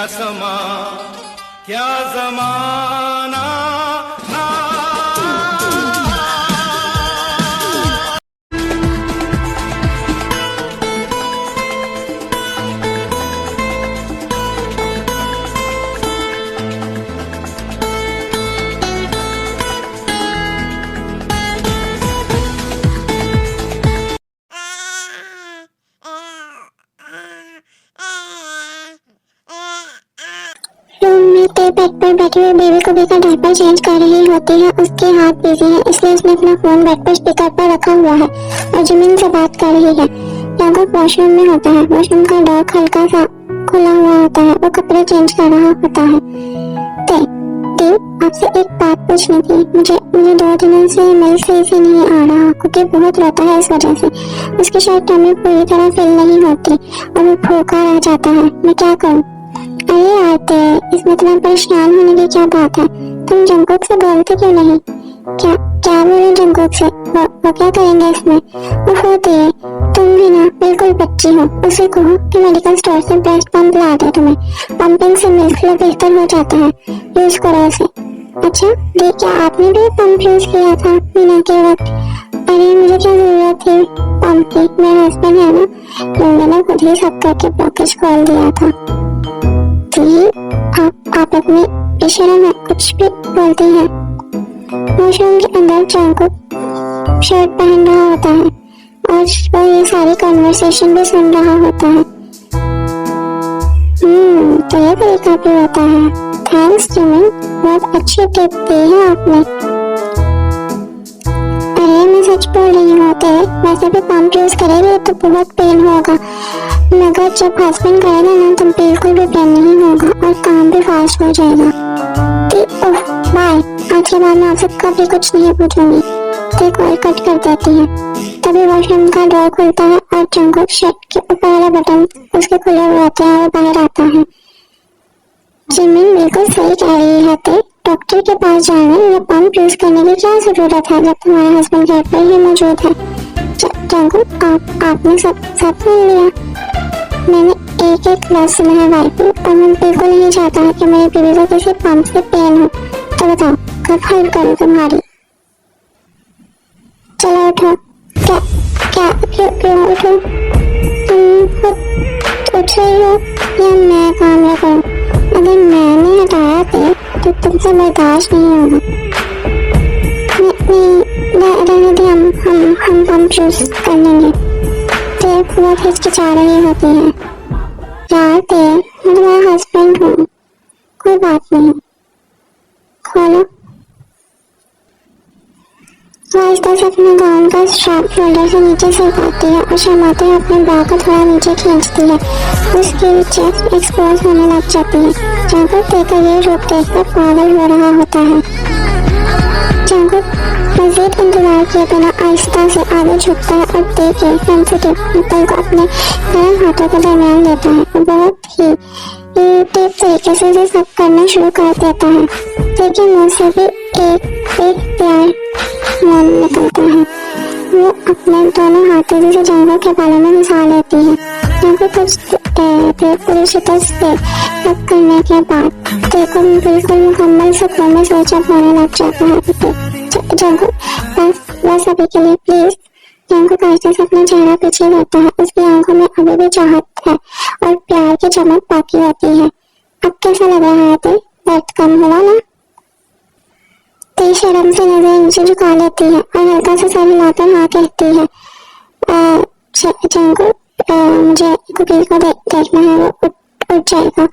समा, क्या जमाना। बेड पर बैठी हुई बेबी को का डायपर चेंज कर रही होती है। उसके हाथ बिजी है, इसलिए उसने अपना फोन बेड पर स्पीकर पर रखा हुआ है और जिमिन से बात कर रही है। याकूब वॉशरूम में होता है। वॉशरूम का डोर हल्का सा खुला हुआ होता है। वो कपड़े चेंज कर रहा होता है। आपसे एक बात पूछनी थी। मुझे 2 दिनों से मिल्क सही से नहीं आ रहा क्योंकि बहुत रोता है, इस वजह से उसकी शायद टमी पूरी तरह फिल नहीं होती और वो भूखा रह जाता है। मैं क्या करूँ? अरे आते, इसमें इतना परेशान होने की क्या बात है? तुम जंगकुक से बोलते क्यों नहीं? क्या बोले जंगकुक से? वो क्या करेंगे इसमें? वो होती है, तुम भी ना बिल्कुल बच्ची हो। उसे कहो कि मेडिकल स्टोर से ब्रेस्ट पंप ला दे तुम्हें। पंपिंग से मिल्क फ्लो बेहतर हो जाता है, यूज करो उसे। अच्छा, ये क्या आपने भी पंप यूज किया था मीना के वक्त? अरे मुझे क्या जरूरत थी पंप की? मेरा हस्बैंड है ना, मैंने खुद ही सब करके ब्लॉकेज खोल दिया था। आप अपने बेशरम में कुछ भी बोलती हैं। वॉशरूम के अंदर जंगकुक शर्ट पहन रहा होता है और वो ये सारी कन्वर्सेशन भी सुन रहा होता है। तो ये तरीका भी होता है। थैंक्स जिमिन, बहुत अच्छी टिप दी है आपने। अरे मैं सच बोल रही हूँ, वैसे भी पंप यूज करेगी तो बहुत पेन होगा, मगर जब हस्बैंड करेगा ना तो बिल्कुल भी पेन नहीं होगा और काम भी फास्ट हो जाएगा। बाय, आज के बाद मैं आपसे कभी कुछ नहीं पूछूंगी। तो कॉल कट कर देती है। तभी वॉशरूम का डोर खुलता है और जंगकुक शर्ट के ऊपर वाले बटन उसके खुले हुए होते हैं और बाहर आता है। जिमिन बिल्कुल सही कह रही है। डॉक्टर के पास जाना या पंप यूज करने की क्या जरूरत है जब तुम्हारे हस्बैंड घर पर ही मौजूद है? जंगकुक, आपने सब सुन लिया। मैंने एक लफ्ज़ सुना है वाइफ, और मैं बिल्कुल नहीं चाहता कि मेरी बीवी को किसी पंप से पेन हो। तो बताओ कब हल करूँ तुम्हारी? चलो उठो। क्यों उठो? तुम उठ रही हो या मैं काम ना करूँ? अगर मैंने हटाया तो तुमसे बर्दाश्त नहीं होगा। हम पंप यूज कर लेंगे। बहुत हिचकिचा रही होती है। यार मैं तुम्हारा हस्बैंड हूँ, कोई बात नहीं, खोलो। आहिस्ता से अपने गाउन का स्ट्रैप शोल्डर से नीचे सरकाती है और शर्माते हुए अपने ब्रा को थोड़ा नीचे खींचती है। उसकी चेस्ट एक्सपोज होने लग जाती है। जंगकुक देखकर ये रूप देखकर पागल हो रहा होता है। जंगकुक मज़ीद इंतजार किए बिना आहिस्ता से आगे झुकता है और देखिए सेंसिटिव निप्पल को अपने गर्म हाथों के दरमियान लेता है और बहुत ही टीप तरीके से उसे सब करना शुरू कर देता है। लेकिन मुंह से भी एक प्यार मौन निकलता है। वो अपने दोनों हाथों से जंगकुक के बालों में घुसा लेती है। जंगकुक कुछ देर पूरी शिद्दत से सब करने के बाद देखो बिल्कुल मुकम्मल सुकून में स्विच होने लग जाता है। जंगकुक बस अभी के लिए प्लीज। जंगकुक आहिस्ते से अपना चेहरा पीछे करता है। उसकी आंखों में अभी भी चाहत है और प्यार की चमक बाकी होती है। अब कैसा लग रहा है? दर्द कम हुआ ना? शर्म से नजर नीचे झुका लेती है और हल्का सा सर हिलाकर हाँ कहती है। जंगकुक, मुझे कुकी को देखना है, वो उठ जाएगा।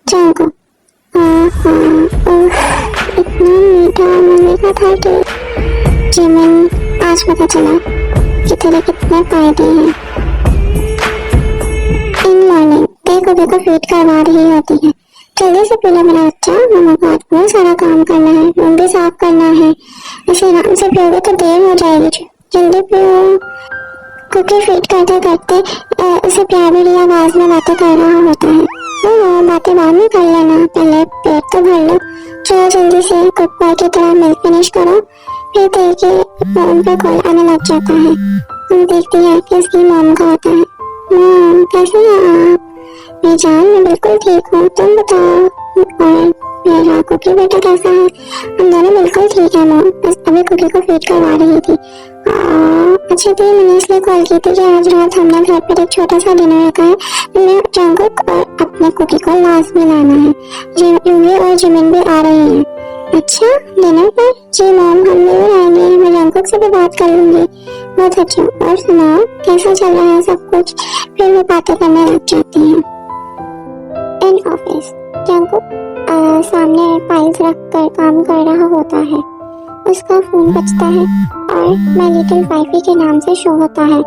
जंगकुक, इतना मीठा मजे का था कि जिमिन, आज पता चला कि तेरे कितने फायदे हैं। इन मॉर्निंग देखो फीड करवा रही होती है। जल्दी से पी लो मेरा बच्चा, मामा को आज बहुत सारा काम करना है, रूम भी साफ करना है। ऐसे आराम से पियोगे तो देर हो जाएगी, जल्दी पियो। कुकी फीड करते करते उसे प्यारी भरी आवाज में बातें कर रहा होता है। बातें बाद में कर लेना, पहले पेट तो भर लो। चलो जल्दी से कुक बॉय की तरह मिल्क फिनिश करो। फिर देखिए फोन पर कॉल आने लग जाता है। हम देखते हैं कि इसकी मॉम का होता है। मॉम कैसे हैं आप? मेरी जान, मैं बिल्कुल ठीक हूँ, तुम बताओ। और मेरा कुकी बेटा कैसा है? हम दोनों बिल्कुल ठीक है मॉम, बस अभी कुकी को फीड करवा रही थी। अच्छा तो मैंने इसलिए कॉल की थी कि आज रात हमने घर पर एक छोटा सा डिनर रखा है। मैं जंगकुक और अपने कुकी को लाजमी लाना है। यूवी और जिमिन भी आ रहे हैं। अच्छा, डिनर पर? जी मॉम, हम जरूर आएंगे। मैं जंगकुक से भी बात कर लूंगी। बहुत अच्छा। और सुनाओ, कैसा चल रहा है सब कुछ? फिर वो बातें करने लग जाती हैं। इन ऑफिस जंगकुक सामने फाइल्स रख कर काम कर रहा होता है। उसका फोन बजता है और माय लिटिल वाइफी के नाम से शो होता है।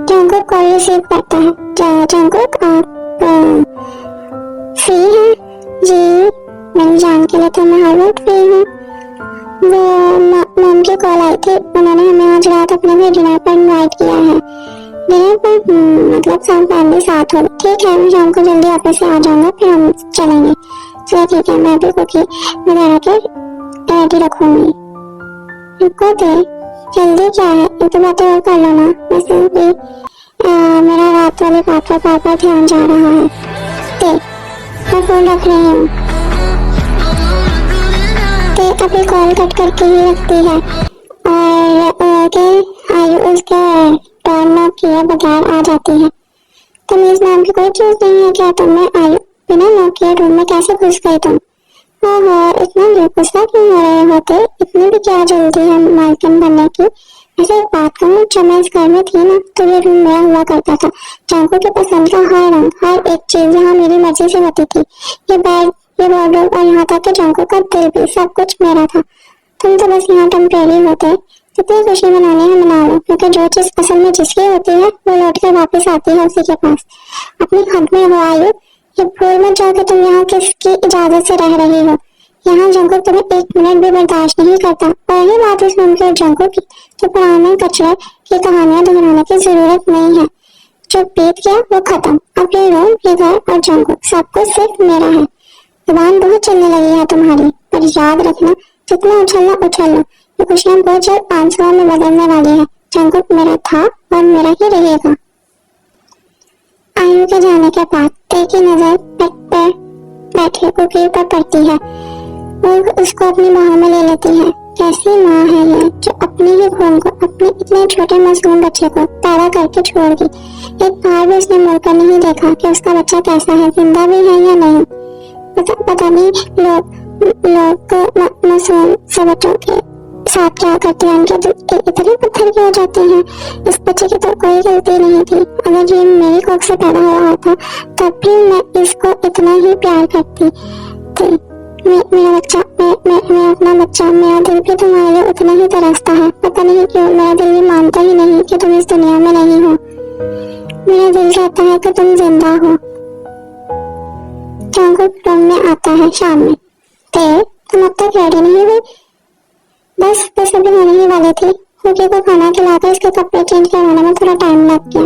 जंगकुक कॉल रिसीव करता है। जंगकुक, आप फ्री हैं? जी मेरी जान के लिए तो मैं हर वक्त फ्री हूँ। वो मॉम की कॉल आई थी, उन्होंने हमें आज रात अपने भी डिनर पर इनवाइट किया है। डिनर पर मतलब सब फैमिली साथ हो। ठीक है, मैं शाम को जल्दी ऑफिस से आ जाऊंगा, फिर हम चलेंगे। चलो ठीक है, मैं भी कुकी वगैरह के रेडी रखूंगी। रुको दे, जल्दी क्या है, ये तो बातें और कर लो ना। वैसे भी मेरा रात वाली बात पर बार ध्यान जा रहा है। दे, मैं फोन रख रही हूँ। दे अभी कॉल कट करके ही रखती है और आयु उसके टर्न नॉक किए बगैर आ जाती है। तमीज नाम की कोई चीज नहीं है क्या तुम में? आयु, बिना नॉक किए रूम में कैसे घुस गई तुम? ओहो, इतना गुस्सा क्यों हो रहे होते? इतनी भी क्या जल्दी है मालकिन बनने की? ऐसे एक बात कहूँ, जब मैं इस घर में थी ना तो ये रूम मेरा हुआ करता था। जंगकुक की पसंद का हर रंग, हर एक चीज यहाँ मेरी मर्जी से होती थी। ये बेड, ये वार्डरोब और यहाँ तक कि जंगकुक का दिल भी, सब कुछ मेरा था। तुम तो बस यहाँ टेम्परेरी होते। जितनी खुशी मनानी है मना लो, क्योंकि जो चीज असल में जिसकी होती है वो लौट कर वापस आती है उसी के पास। अपनी हद में हो आयु, ये भूल मत जाओ कि तुम यहाँ किसकी इजाजत से रह रही हो। यहाँ जंगकुक तुम्हें एक मिनट भी बर्दाश्त नहीं करता। और यही बात इस रूम के जंगकुक की, तो पुराने कचरे की कहानियां दोहराने की जरूरत नहीं है। जो बीत गया वो खत्म। अब ये रूम, ये घर और जंगकुक सब कुछ सिर्फ मेरा है। जुबान बहुत चलने लगी है तुम्हारी, पर याद रखना, जितना उछलना उछल लो, ये खुशियां बहुत जल्द आंसुओं में बदलने वाली है। जंगकुक मेरा था और मेरा ही रहेगा। आयु के जाने के बाद ते की नजर बेड पर बैठे कुकी पर पड़ती है। वो उसको अपनी बाहों में ले लेती है। कैसी माँ है ये, जो अपनी ही खून को, अपने इतने छोटे मासूम बच्चे को पैदा करके छोड़ दी। एक बार भी उसने मुड़कर नहीं देखा कि उसका बच्चा कैसा है, जिंदा भी है या नहीं। पता नहीं लोग मासूम से बच्चों के साथ क्या करते हैं, उनके दिल इतने पत्थर के हो जाते हैं। इस बच्चे की तो कोई गलती नहीं थी। अगर ये मेरी कोख से पैदा हुआ था तब भी मैं इसको इतना ही प्यार करती थी। मेरा बच्चा, मैं अपना बच्चा, मेरा दिल भी तुम्हारे लिए उतना ही तरसता है। पता नहीं क्यों मेरा दिल ये मानता ही नहीं कि तुम इस दुनिया में नहीं हो। मेरा दिल चाहता है कि तुम जिंदा हो। जंगकुक रूम में आता है शाम में। ते, तुम अब तक रेडी नहीं हुई? बस अभी होने ही वाली थी। कुकी को खाना खिलाकर इसके कपड़े चेंज करवाने में थोड़ा टाइम लग गया।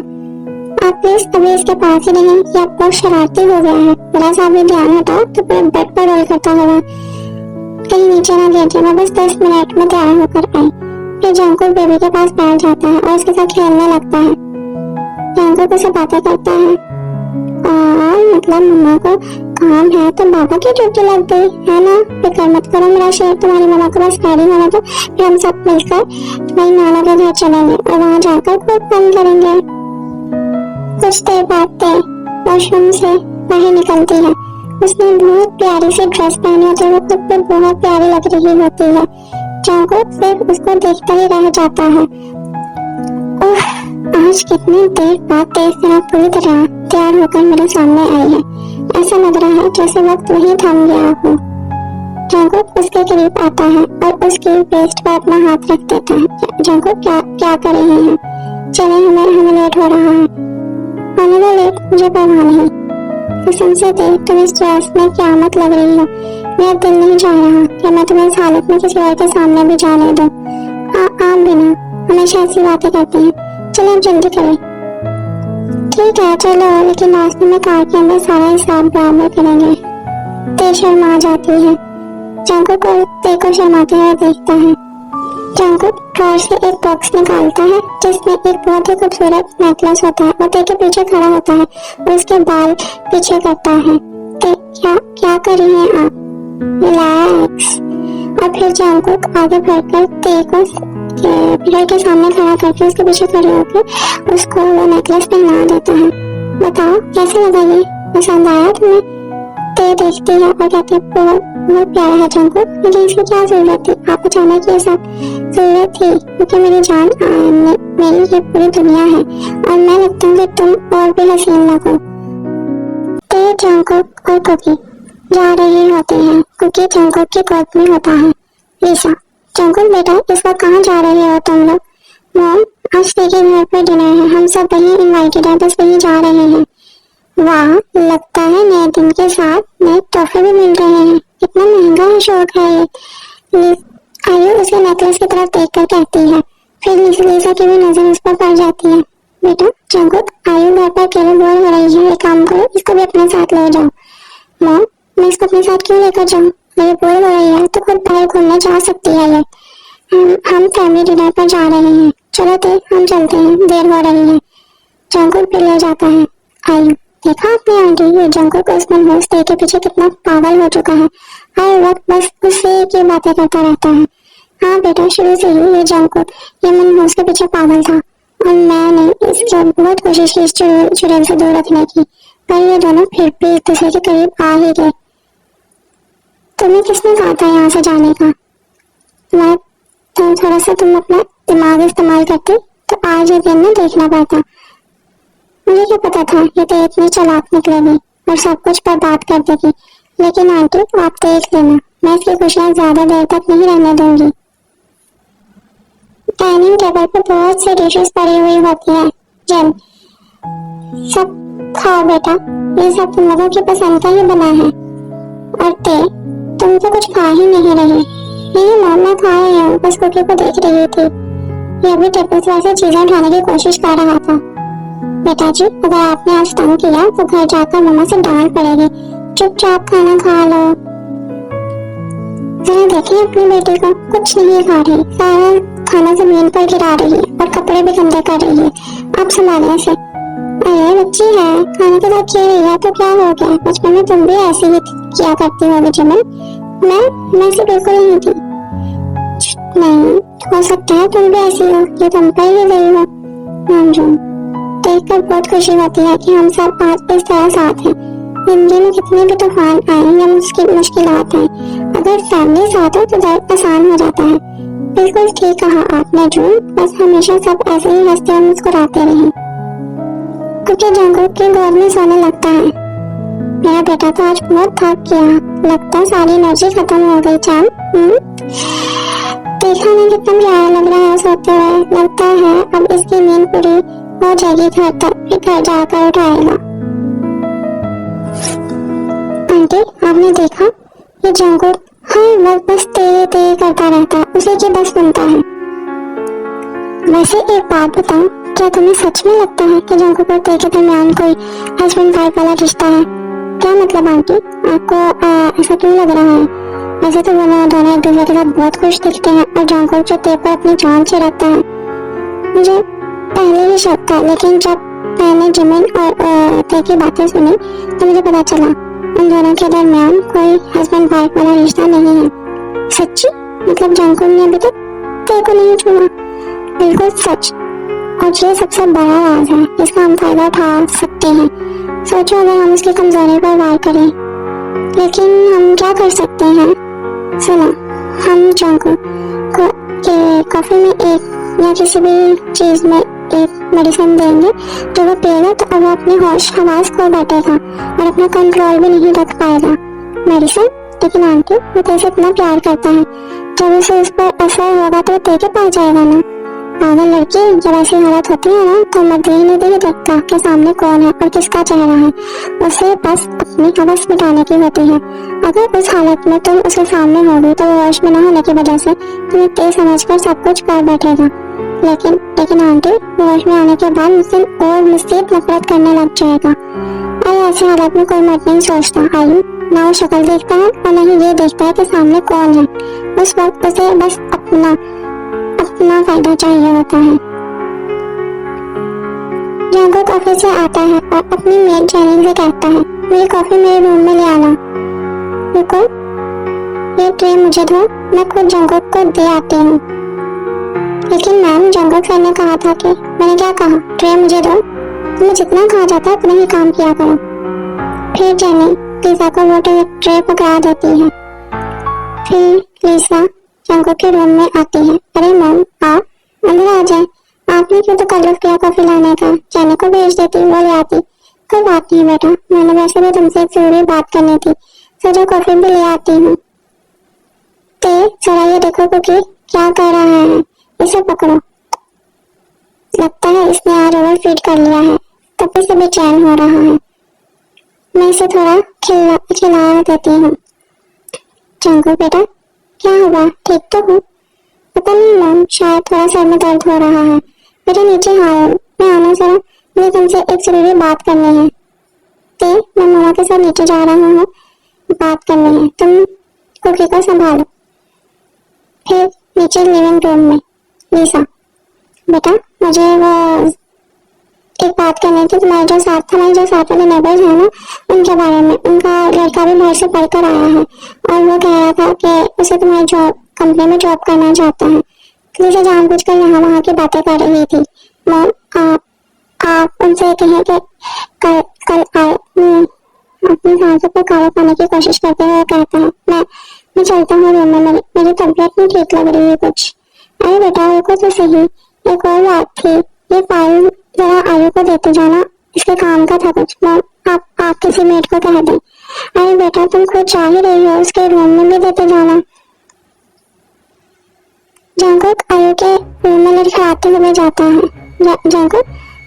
आप प्लीज अभी इसके पास ही रहें, ये अब बहुत शरारती हो गया है। जरा सा भी ध्यान हटा तो पूरे बेड पर रोल करता होगा। कहीं नीचे ना गिर जाए। मैं बस 10 मिनट में तैयार होकर आई। फिर जंगकुक बेबी के पास बैठ जाता है और उसके साथ खेलने लगता है। जंगकुक उसे बातें करता है। मतलब मम्मा को काम है तो बाबा की ड्यूटी लग गई है ना। फिक्र मत करो मेरा शेर, तुम्हारी मम्मा को बस रेडी होना तो फिर हम सब मिलकर तुम्हारी नाना के घर चलेंगे और वहाँ जाकर खूब फन करेंगे। कुछ देर बाद वॉशरूम से बाहर निकलती है। उसने बहुत प्यारी सी ड्रेस पहनी होती है, वो खुद पे बहुत प्यारी लग रही होती है। जंगकुक सिर्फ उसको देखता ही रह जाता है। ओह, आज कितनी देर बाद तेज तरह पूरी तरह तैयार होकर मेरे सामने आई है। ऐसा लग रहा है जैसे वक्त वहीं थम गया हो। जंगकुक उसके करीब आता है और उसकी वेस्ट पर अपना हाथ रख देता है। जंगकुक क्या कर रहे हैं? चले, हमें लेट हो रहा है। होने दो लेट, मुझे परवाह नहीं। कसम से दे, तुम इस ड्रेस में क़यामत लग रही हो। मेरा दिल नहीं चाह रहा कि मैं तुम्हें इस हालत में किसी और के सामने भी जाने दूं। आप भी ना हमेशा ऐसी बातें करते हैं। चलो अब जल्दी करें। ठीक है चलो, लेकिन रास्ते में कार के अंदर सारा हिसाब बराबर करेंगे। ते शर्मा जाती है। जंगकुक को ते को शर्माते हुए देखता है। जंकुक ड्रॉअर से एक बॉक्स निकालता है जिसमें एक बहुत ही खूबसूरत नेकलेस होता है और ते के पीछे खड़ा होता है और उसके बाल पीछे करता है। ते क्या क्या कर रही हैं आप? रिलैक्स। और फिर जंकुक आगे बढ़कर ते को मिरर के सामने खड़ा करके उसके पीछे खड़े होकर उसको वो नेकलेस पहना देता है। बताओ कैसे लगा ये? पसंद आया तुम्हें? ते देखती है और कहती है बहुत प्यारा है जंकुक, लेकिन इसकी क्या जरूरत थी? आप अचानक ये सब जरूरत थी क्योंकि मेरी जान मेरी ये पूरी दुनिया है और मैं लगता हूँ कि तुम और भी हसीन लगो। ते जंकुक और कुकी जा रहे होते हैं। कुकी जंकुक की गोद में होता है। लिसा, जंकुक बेटा इस वक्त कहाँ जा रहे हो तुम लोग? मॉम, आज ते के घर पर डिनर है, हम सब वहीं इनवाइटेड हैं, बस वहीं जा रहे हैं। वाह, लगता है नए दिन के साथ नए तोहफे भी मिल रहे हैं। कितना महंगा है शौक है ये। आयु उसके नेकलेस की तरफ देखकर कहती है। फिर लिसा की भी नजर उस पर पड़ जाती है। बेटा जंकुक, आयु घर पर अकेले बोर हो रही है, एक काम करो इसको भी अपने साथ ले जाओ। मॉम, मैं इसको अपने साथ क्यों लेकर जाऊँ? ये बोर हो रही है तो खुद बाहर घूमने जा सकती है ये। हम फैमिली डिनर पर जा रहे हैं, चलो ते हम चलते हैं, देर हो रही है। जंकुक भी ले जाता है। आयु, देखा आपने आंटी, ये जंकुक उस्मान होस्ट ते के पीछे कितना पागल हो चुका है, हर वक्त बस उससे की बातें करता रहता है। हाँ बेटा, शुरू से ही ये जंकुक ये मन होस्ट के पीछे पागल था और मैंने इसकी बहुत कोशिश की इस चुड़ैल से दूर रखने की, पर ये दोनों फिर भी एक दूसरे के करीब आ ही गए। तुम्हें किसने कहा था यहाँ से जाने का? मैं तो थोड़ा सा तुम अपना दिमाग इस्तेमाल करते तो आज ये दिन में देखना पड़ता। मुझे क्या पता था ये तो इतनी चालाक निकलेगी और सब कुछ बर्बाद कर देगी, लेकिन आंटी आप देख लेना, मैं इसकी खुशियाँ ज्यादा देर तक नहीं रहने दूंगी। डाइनिंग टेबल पर बहुत सी डिशेस पड़ी हुई होती हैं। जन, सब खाओ बेटा, ये सब तुम लोगों की पसंद का ही बना है। और ते, तुम तो कुछ खा ही नहीं रही। नहीं मॉम, मैं खा रही हूँ, बस कुकी को देख रही थी, ये भी टेबल से ऐसी चीजें उठाने की कोशिश कर रहा था। बेटा जी, अगर आपने आज तंग किया तो घर जाकर मम्मा से डांट पड़ेगी, चुपचाप खाना खा लो। जरा देखिए अपनी बेटी को, कुछ नहीं खा रही, सारा खाना जमीन पर गिरा रही है और कपड़े भी गंदे कर रही है। आप संभालने से। अरे बच्ची है, खाने के साथ खेल रही है तो क्या हो गया? बचपन में तुम भी ऐसे ही किया करती होगी जमन। मैं से बिल्कुल नहीं थी। नहीं हो सकता है तुम भी ऐसी हो, ये तुम पर ही गई हो। देखकर बहुत खुशी होती है कि हम सब आज इस तरह साथ हैं। जिंदगी में कितने भी तूफान आए या मुश्किलात आए, अगर फैमिली साथ हो तो दर्द आसान हो जाता है। बिल्कुल ठीक कहा आपने जून, बस हमेशा सब ऐसे ही हंसते और मुस्कुराते रहें। क्योंकि जंकुक की गोद में सोने लगता है। मेरा बेटा तो आज बहुत थक गया, लगता है सारी एनर्जी खत्म हो गई। चाम देखा ना कितना प्यारा लग रहा है सोते हुए, लगता है अब इसकी नींद पूरी हो जाएगी, घर जाकर उठाएगा। आंटी आपने देखा, ये जंकुक हर वक्त बस ते करता रहता है, उसी की बस सुनता है। वैसे एक बात बताऊं, क्या तुम्हें सच में लगता है कि जंकुक और ते के दरमियान कोई हस्बैंड वाइफ वाला रिश्ता है? क्या मतलब आंटी, आपको ऐसा क्यों लग रहा है? वैसे तो दोनों एक दूसरे के साथ बहुत खुश दिखते हैं और जंकुक जो ते पर अपनी जान से रखता है। मुझे पहले ही शक था, लेकिन जब मैंने जिमिन और ते की बातें सुनी तो मुझे पता चला उन दोनों के दरमियान कोई हस्बैंड वाइफ वाला रिश्ता नहीं है। सच्ची? मतलब जंकुक ने अभी तक ते को नहीं छुआ? बिल्कुल सच, और ये सबसे बड़ा राज है जिसका हम फायदा उठा सकते हैं। सोचो अगर हम उसकी कमजोरी पर वार करें, लेकिन हम क्या कर सकते हैं? सुनो, हम जंकुक को कॉफी में एक या किसी भी चीज में एक मेडिसिन देंगे जो वो पिएगा तो अब वो अपनी होश हवास खो बैठेगा और अपना कंट्रोल भी नहीं रख पाएगा। मेडिसिन? लेकिन आंटी वो तेरे इतना प्यार करता है, जब उसे उस पर असर होगा तो ते के पास जाएगा ना। पागल लड़की, जब ऐसी हालत होती है ना तो मर्द ही नहीं देखता कि सामने कौन है और किसका चेहरा है, उसे बस अपनी हवस मिटाने की होती है। अगर उस हालत में तुम उसके सामने होगी तो वो होश में न होने की वजह से तुम्हें तेज समझकर सब कुछ कर बैठेगा। लेकिन आंटी होश में आने के बाद मुझसे नफरत करने लग जाएगा। और ऐसी हालत में कोई मर्द नहीं सोचता आयु, ना वो शक्ल देखता है और न ही ये देखता है कि सामने कौन है। उस वक्त उसे बस अपना अपना फायदा चाहिए होता है। जंगकुक ऑफिस से आता है और अपनी मेड जेनिंग से कहता है, मेरी कॉफी मेरे रूम में ले आना। रुको, ये ट्रे मुझे दो, मैं खुद जंगकुक को दे आती हूँ। लेकिन मैम, जंगकुक सर ने कहा था कि। मैंने क्या कहा? ट्रे मुझे दो। तुम्हें जितना कहा जाता है उतना ही काम किया करो। फिर जेनी लीसा को वो ट्रे पकड़ा देती है। फिर लीसा जंगकुक के रूम में आती है। अरे मैम, आप अंदर आ जाए। आपने क्यों तो तकल्लुफ किया कॉफी लाने का? जेनी को भेज देती, वो ले आती। कोई बात नहीं बेटा, मैंने वैसे भी तुमसे एक जरूरी बात करनी थी, सो कॉफी भी ले आती हूँ। ते जरा ये देखो कुकी क्या कर रहा है, इसे पकड़ो। लगता है इसने आज ओवर फीड कर लिया है, तभी से बेचैन हो रहा है। मैं इसे थोड़ा खिला देती हूँ। जंगकुक बेटा, क्या हुआ? ठीक तो हूँ? पता नहीं मैम, शायद थोड़ा सर में दर्द हो रहा है। बेटा नीचे आओ, मैं आना जरा, मुझे तुमसे एक जरूरी बात करनी है। ते मैं मामा के साथ नीचे जा रहा हूँ, बात करनी है, तुम कुकी को संभालो। फिर नीचे लिविंग रूम में लीसा, बेटा मुझे वो एक बात करनी थी, तुम्हारे जो साथ वाले नेबर्स हैं ना, उनके बारे में। उनका लड़का भी बाहर से पढ़कर आया है और वो कह रहा था कि उसे तुम्हारी जॉब कंपनी में जॉब करना चाहता है। लीसा जानबूझकर यहाँ वहाँ की बातें कर रही थी। मैम, आप उनसे कहें कि कल आए। अपनी सांसों पर काबू पाने की कोशिश करते हुए कहता है, मैं चलता हूँ रूम में, मेरी तबीयत नहीं ठीक लग रही है कुछ। अरे बेटा रुको तो सही, एक और बात थी, ये फाइल जरा आयु को देते जाना, इसके काम का था कुछ। आप किसी मेट को कह दें। अरे बेटा तुम खुद चाह ही रही हो, उसके रूम में भी देते जाना। जंगकुक आयु के रूम में लड़खड़ाते हुए जाता है। जंगकुक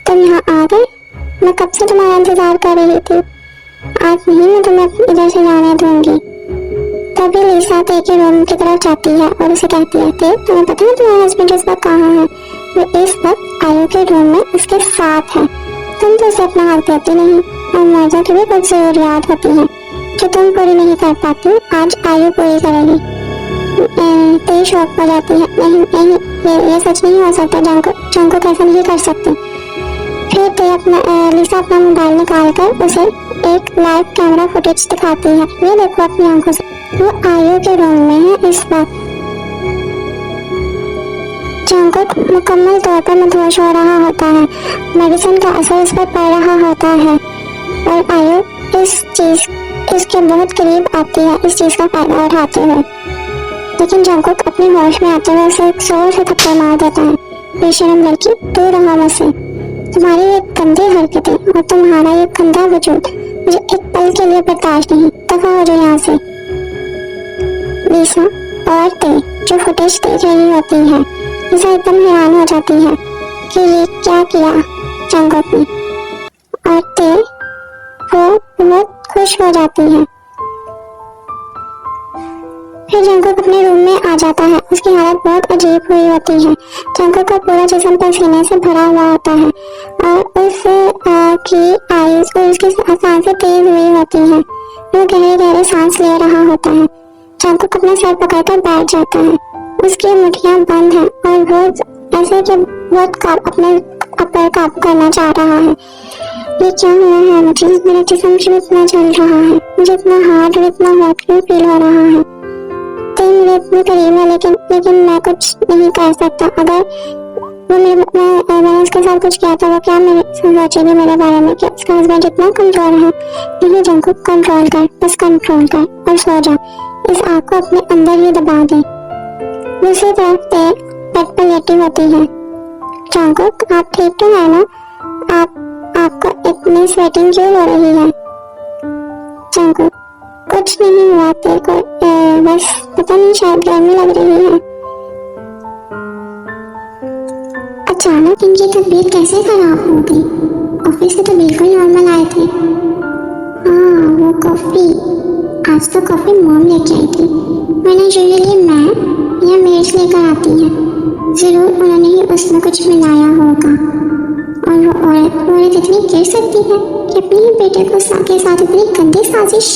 तुम यहाँ आ गए, मैं कब से तुम्हारा इंतजार कर रही थी। आज नहीं मैं तुम्हें इधर से जाने दूंगी। तभी लीसा ते के रूम की तरफ जाती है और उसे कहती है, ते तुम्हें पता है तुम्हारा हस्बैंड इस वक्त कहाँ है? वो इस वक्त आयु के रूम में उसके साथ है। तुम तो उसे अपना हाथ देती नहीं और मर्जों की भी कुछ जरूरियात होती है जो तुम पूरी नहीं कर पाती, आज आयु पूरी करेगी। ते शौक हो जाती है, नहीं ये सच नहीं हो सकता, जंगकुक ऐसा नहीं कर सकती। फिर ते लीसा अपना मोबाइल निकाल कर उसे एक लाइव कैमरा फुटेज दिखाती है। ये देखो अपनी आंखों से, वो आयु के रूम में है इस वक्त। जंगकुक मुकम्मल तौर पर मदहोश हो रहा होता है, मेडिसिन का असर उस पर पड़ रहा होता है और आयु इसके बहुत करीब आती है इस चीज का फायदा उठाते हुए। लेकिन जंगकुक अपने होश में आते हुए उसे एक जोर से थप्पड़ मार देता है। बेशरम लड़की, दूर रहो मुझसे, तुम्हारी ये गंदी हरकतें और तुम्हारा ये गंदा वजूद मुझे एक पल के लिए बर्दाश्त नहीं, दफा हो जाओ यहाँ से। लीसा और ते जो फुटेज देख रही होती है, लीसा एकदम हैरान हो जाती है कि ये क्या किया जंगकुक ने, और ते वो बहुत खुश हो जाती है। फिर जंगकुक अपने रूम में आ जाता है। उसकी हालत बहुत अजीब हुई होती है। जंगकुक का पूरा जिस्म पसीने से भरा हुआ होता है और उसकी आईज और उसकी सांसें तेज हुई होती हैं। वो गहरे गहरे सांस ले रहा होता है। जंगकुक अपना सर पकड़कर बैठ जाता है। उसकी मुट्ठियां बंद हैं और वो ऐसे कि बहुत अपने ऊपर काबू करना चाह रहा है। ये क्या हुआ है मुझे? मेरा जिस्म क्यों इतना जल रहा है? मुझे इतना हार्ड और इतना हॉट क्यों फील हो रहा है? मेरे इतने करीब है लेकिन मैं कुछ नहीं कर सकता। अगर वो मैंने उसके साथ कुछ किया तो वो क्या मेरे सोचेगी मेरे बारे में कि उसका हस्बैंड इतना कमजोर है। नहीं जंगकुक, कंट्रोल कर, बस कंट्रोल कर और सो जा। इस आग को अपने अंदर ही दबा दे। दूसरी तरफ ते बेड पर लेटी होती है। जंगकुक आप ठीक तो है ना? आपको इतनी स्वेटिंग क्यों हो रही है? जंगकुक कुछ नहीं हुआ तेरे को, बस पता नहीं शायद गर्मी लग रही है। अचानक इनकी तबीयत कैसे खराब हो गई? ऑफिस से तो बिल्कुल नॉर्मल आए थे। हाँ वो कॉफी, आज तो कॉफी मॉम लेके आई थी, वरना यूजुअली मैं या मेड्स लेकर आती है। जरूर उन्होंने ही उसमें कुछ मिलाया होगा। और वो औरत इतनी गिर सकती है कि अपने ही बेटे के साथ इतनी गंदी साजिश।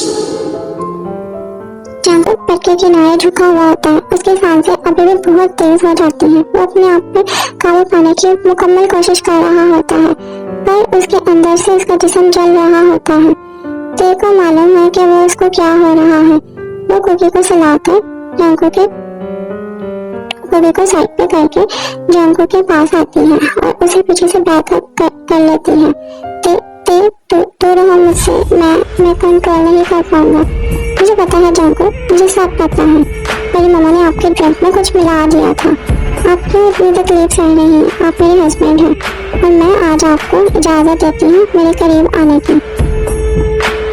जंगकुक बेड के किनारे झुका हुआ होता है। उसकी सांसें अभी भी बहुत तेज हो जाती हैं। वो अपने आप पे काबू पाने की मुकम्मल कोशिश कर रहा होता है, पर उसके अंदर से उसका जिस्म जल रहा होता है। ते को मालूम है कि वो उसको क्या हो रहा है। वो कुकी को सुलाकर कुकी को साइड पे करके जंको के पास आती है और उसे पीछे से बैकअप कर लेती है। तो रहो मुझसे, मैं कंट्रोल नहीं कर पाऊंगा। मुझे पता है जंको, मुझे सब पता है। मेरी मम्मा ने आपके ड्रिंक में कुछ मिला दिया था। आप क्यों इतनी तकलीफ सह रही हैं? आप मेरे हस्बैंड हैं और मैं आज आपको इजाजत देती हूँ मेरे करीब आने की।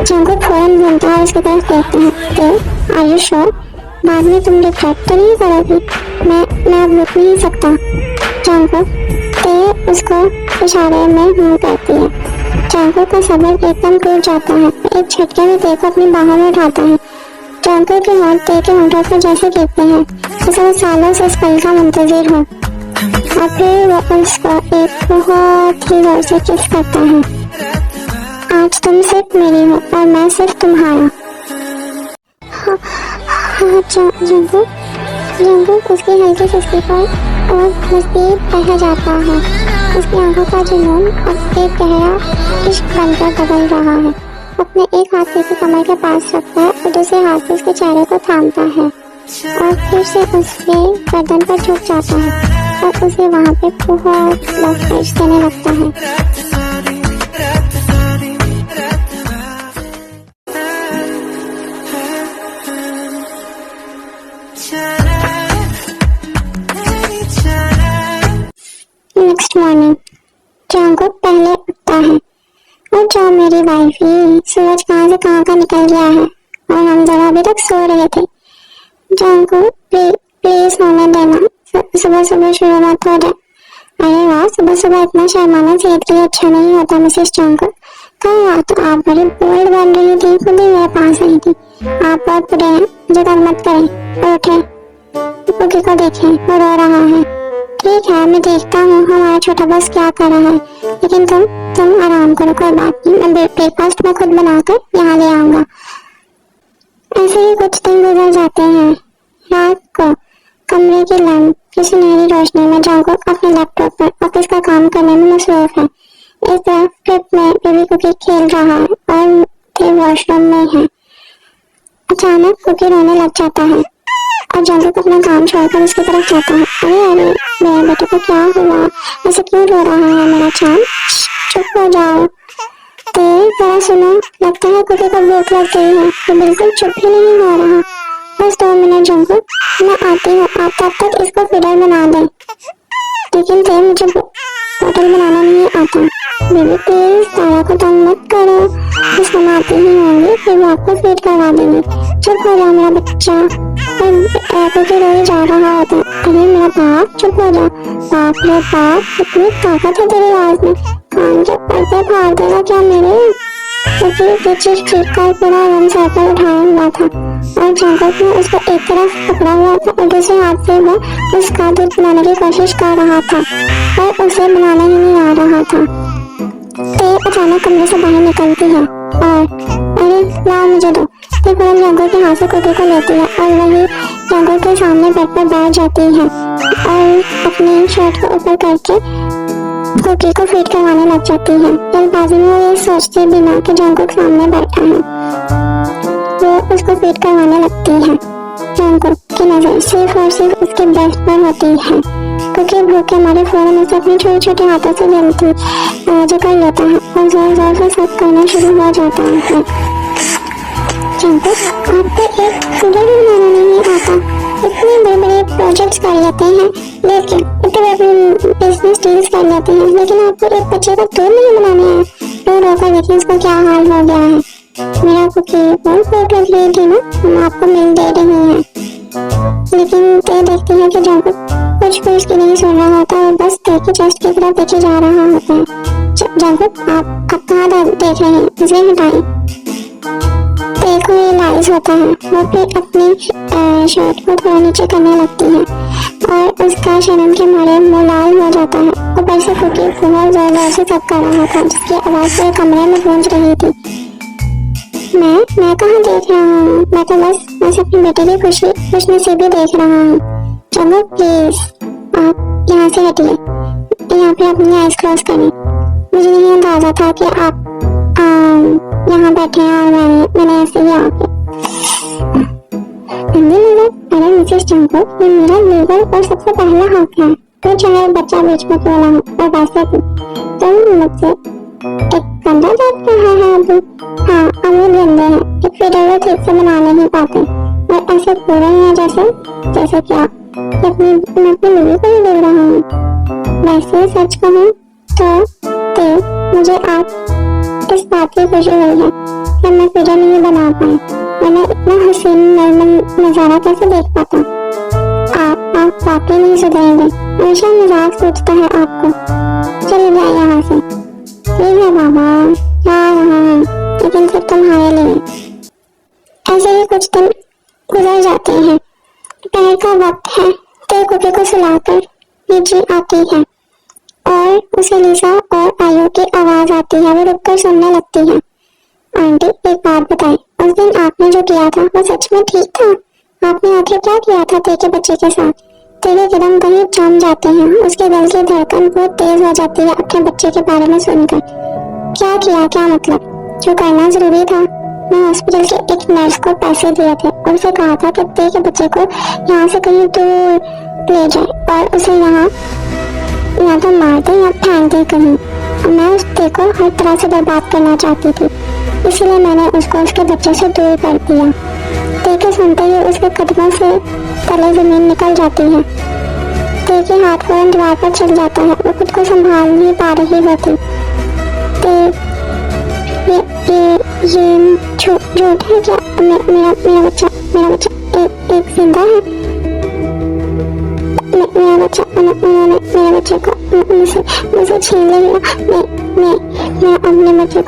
जंको फौरन घूमता है उसकी तरफ देखते हैं। Are you sure? बाद में तुम रिग्रेट तो नहीं करोगी? मैं अब रुक नहीं सकता। जंको ते उसको इशारे में हूँ करती है। जंको का सब्र एकदम टूट जाता है। एक झटके में ते को अपनी बाहों में उठाता है। जंको के होंठ ते के होंठों पर जैसे गिरते हैं जैसे वो सालों से इस पल का मुंतजिर हो। और फिर वो उसको एक बहुत ही जोर से किस करता है। आज तुम सिर्फ मेरी हो और मैं सिर्फ तुम्हारा। जंको उसकी हल्की सिसकी पर और नजदीक बह जाता है। उसकी आंखों का जुनून अब एक गहरा इश्क बनकर बदल रहा है। अपने एक हाथ से उसकी कमर के पास रखता है और दूसरे हाथ से उसके चेहरे को थामता है और फिर से उसके गर्दन पर झुक जाता है और उसे वहाँ पे बहुत लफ्ज़ देने लगता है। नेक्स्ट मॉर्निंग जंको पहले उठता है और जो मेरी वाइफी, सूरज कहाँ से कहाँ का निकल गया है और हम दोनों अभी तक सो रहे थे। जंको प्लीज होने देना, सुबह सुबह शुरू मत हो जाए। अरे वाह, सुबह सुबह इतना शर्माना सेहत के लिए अच्छा नहीं होता मिसेस जंको। कल रात तो आप बड़ी बोल्ड बन रही थी, खुद ही मेरे पास आई थी। आप बहुत बुरे हैं, मुझे तंग मत करें और उठे। कुकी को देखें, वो रो रहा है। ठीक है, मैं देखता हूँ हमारा छोटा बॉस क्या कर रहा है, लेकिन तुम आराम करो, कोई बात नहीं। मैं ब्रेकफास्ट में खुद बनाकर यहाँ ले आऊंगा। ऐसे ही कुछ दिन गुजर जाते हैं। रात को कमरे की लैंप की सुनहरी रोशनी में जंको अपने लैपटॉप पर ऑफिस का काम करने में मसरूफ है। इस तरफ ट्रिप में बेबी कुकी खेल रहा है और थे वॉशरूम में है। अचानक कुकी रोने लग जाता है और जंको को अपना काम छोड़कर उसकी तरफ जाता है। अरे मेरे बेटे को क्या हुआ? ऐसे क्यों रो रहा है मेरा चांद? चुप हो जाओ। जरा सुनो, लगता है कुकी को भूख लग गई है। वो बिल्कुल चुप ही नहीं हो रहा। बस 2 मिनट जंको, मैं आती हूँ, आप तब तक इसको फीडर बना दें। लेकिन मुझे बोतल बनाना नहीं आता। बेबी प्लीज तारा को तंग मत करो, बस बनाती ही होंगी, फिर वो आपको फीड करवा देंगे। चुप हो जाओ मेरा बच्चा। कुकी रोई जा रहा होता है। अरे मेरा बाप, चुप हो जाओ। बाप रे बाप, इतनी ताकत है तेरी आवाज में, कान के पर्दे फाड़ देगा क्या मेरे? कुकी पीछे ठीक कर पूरा रूम सर्कल उठाया हुआ था और जंको ने उसको एक तरफ पकड़ा हुआ था और दूसरे हाथ से वो उसका दूध बनाने की कोशिश कर रहा था पर उसे बनाना ही नहीं आ रहा था। ते अचानक कमरे से बाहर निकलती है और अरे लाओ मुझे दो। ते फौरन जंको के हाथ से कुकी को लेती है और वही जंको के सामने बेड पर बैठ जाती है और अपनी शर्ट को ऊपर करके कुकी को फीड करवाने लग जाती है। जल्दबाजी में वो ये सोचती बिना कि जंको के सामने बैठा है, वो उसको फीड करवाने लगती है। जंको की नजर सिर्फ और सिर्फ उसके ब्रेस्ट पर होती है। कुकी भूख के मारे फौरन उसे अपने छोटे छोटे हाथों से जल्दी जकड़ लेता है और जोर जोर से सब करना शुरू हो जाता है। जंको, आपको एक फीडर भी बनाना नहीं आता, इतने बड़े बड़े प्रोजेक्ट्स कर लेते हैं, लेकिन इतने बड़े बिजनेस डील्स कर लेते हैं, लेकिन आपको एक बच्चे का दूध नहीं बनाना है। रो रो कर देखिए उसका क्या हाल हो गया है। मेरा कुकी बहुत भूख लग रही थी ना, हम आपको मिल दे रहे हैं। लेकिन ते देखती है कि जंको कुछ भी उसकी नहीं सुन रहा होता और बस ते की चेस्ट की तरफ देखे जा रहा होता है। जंको, आप कहाँ देख रहे हैं? मुझे हटाएं। ते को रियलाइज होता है। वो फिर अपनी शर्ट को थोड़ा नीचे करने लगती है और उसका शर्म के मारे मुंह लाल हो जाता है। ऊपर से कुकी बहुत जोर जोर से सब कर रहा था जिसकी आवाज पूरे कमरे में गूंज रही थी। मैं कहाँ देख रहा हूँ, मैं तो बस अपने बेटे की खुशनसीबी देख रहा हूँ। चलो प्लीज आप यहाँ से हटिए, यहाँ पे अपनी आइज क्लोज करें। मुझे नहीं अंदाजा था कि आप यहाँ बैठे हैं और मैंने ऐसे ही आके अरे मिसेस जंगकुक, ये मेरा लीगल और सबसे पहला हक है, तो चाहे बच्चा बीच में क्यों ना हो। और वैसे भी तुम मुझसे एक गंदा जात रहा है अभी। हाँ, अमीर गंदे हैं, एक फिडर ठीक से बना नहीं पाते और ऐसे हो रहे हैं जैसे कि आप मैं अपनी बीवी को ही देख रहा हूँ। वैसे सच कहूँ तो मुझे आप इस बात की खुशी हुई है कि मैं फिडर नहीं बना पाई, मैंने इतना हसीन नॉर्मल नजारा कैसे देख पाता। आप वाकई नहीं सुधरेंगे, हमेशा मजाक सोचता है आपको। चले जाए यहाँ से। ठीक है बाबा, जा रहा है, लेकिन सिर्फ तुम्हारे लिए। ऐसे ही कुछ दिन गुजर जाते हैं। दोपहर का वक्त है, तो कुकी को सुलाकर लीची आती है और उसे लिसा और आयु की आवाज आती है। वो रुककर सुनने लगती है। आंटी, एक बात बताएं, उस दिन आपने जो किया था वो सच में ठीक था? आपने आखिर क्या किया था ते के बच्चे के साथ? ते के कदम कहीं जम जाते हैं, उसके दिल की धड़कन बहुत तेज हो जाती है अपने बच्चे के बारे में सुनकर। क्या किया, क्या मतलब? जो करना जरूरी था। मैं हॉस्पिटल के एक नर्स को पैसे दिए थे और उसे कहा था कि ते के बच्चे को यहाँ से कहीं दूर ले जाए और उसे यहाँ तो मार दे या फेंक दे कहीं। मैं उस ते को हर तरह से बर्बाद करना चाहती थी, इसलिए मैंने उसको उसके बच्चे से दूर कर दिया। ते के सुनते ही उसके कदमों से तले जमीन निकल जाती है। ते के हाथ फौरन दीवार पर चल जाता है, वो खुद को संभाल नहीं पा रही होती। ते ये झूठ है क्या? मेरा बच्चा एक जिंदा है। मेरा बच्चा, उन्होंने मेरे बच्चे को मुझसे छीन लिया। मैं अपने बच्चे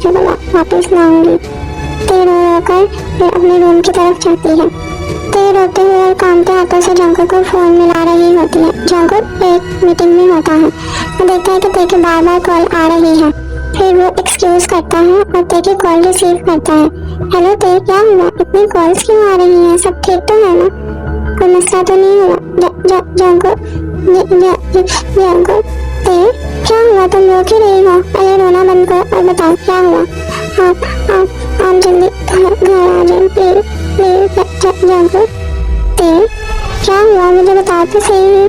को वापस लाऊंगी। ते रो कर फिर अपने रूम की तरफ जाती है। ते रोते हुए और कांपते हाथों से जंगकुक को फोन मिला रही होती है। जंगकुक एक मीटिंग में होता है। वो देखता है कि ते की बार कॉल आ रही है। फिर वो एक्सक्यूज करता है और ते की कॉल रिसीव करता है। हेलो ते, क्या हुआ? इतनी कॉल्स क्यों आ रही हैं? सब ठीक तो है ना? कोई मसला तो नहीं हुआ? जंगकुक, ते क्या हुआ? तुम रो क्यों रही हो? पहले रोना बंद करो और बताओ क्या हुआ। आप जल्दी घर आ जाए प्लीज। जंगकुक, ते क्या हुआ? मुझे बताओ तो सही,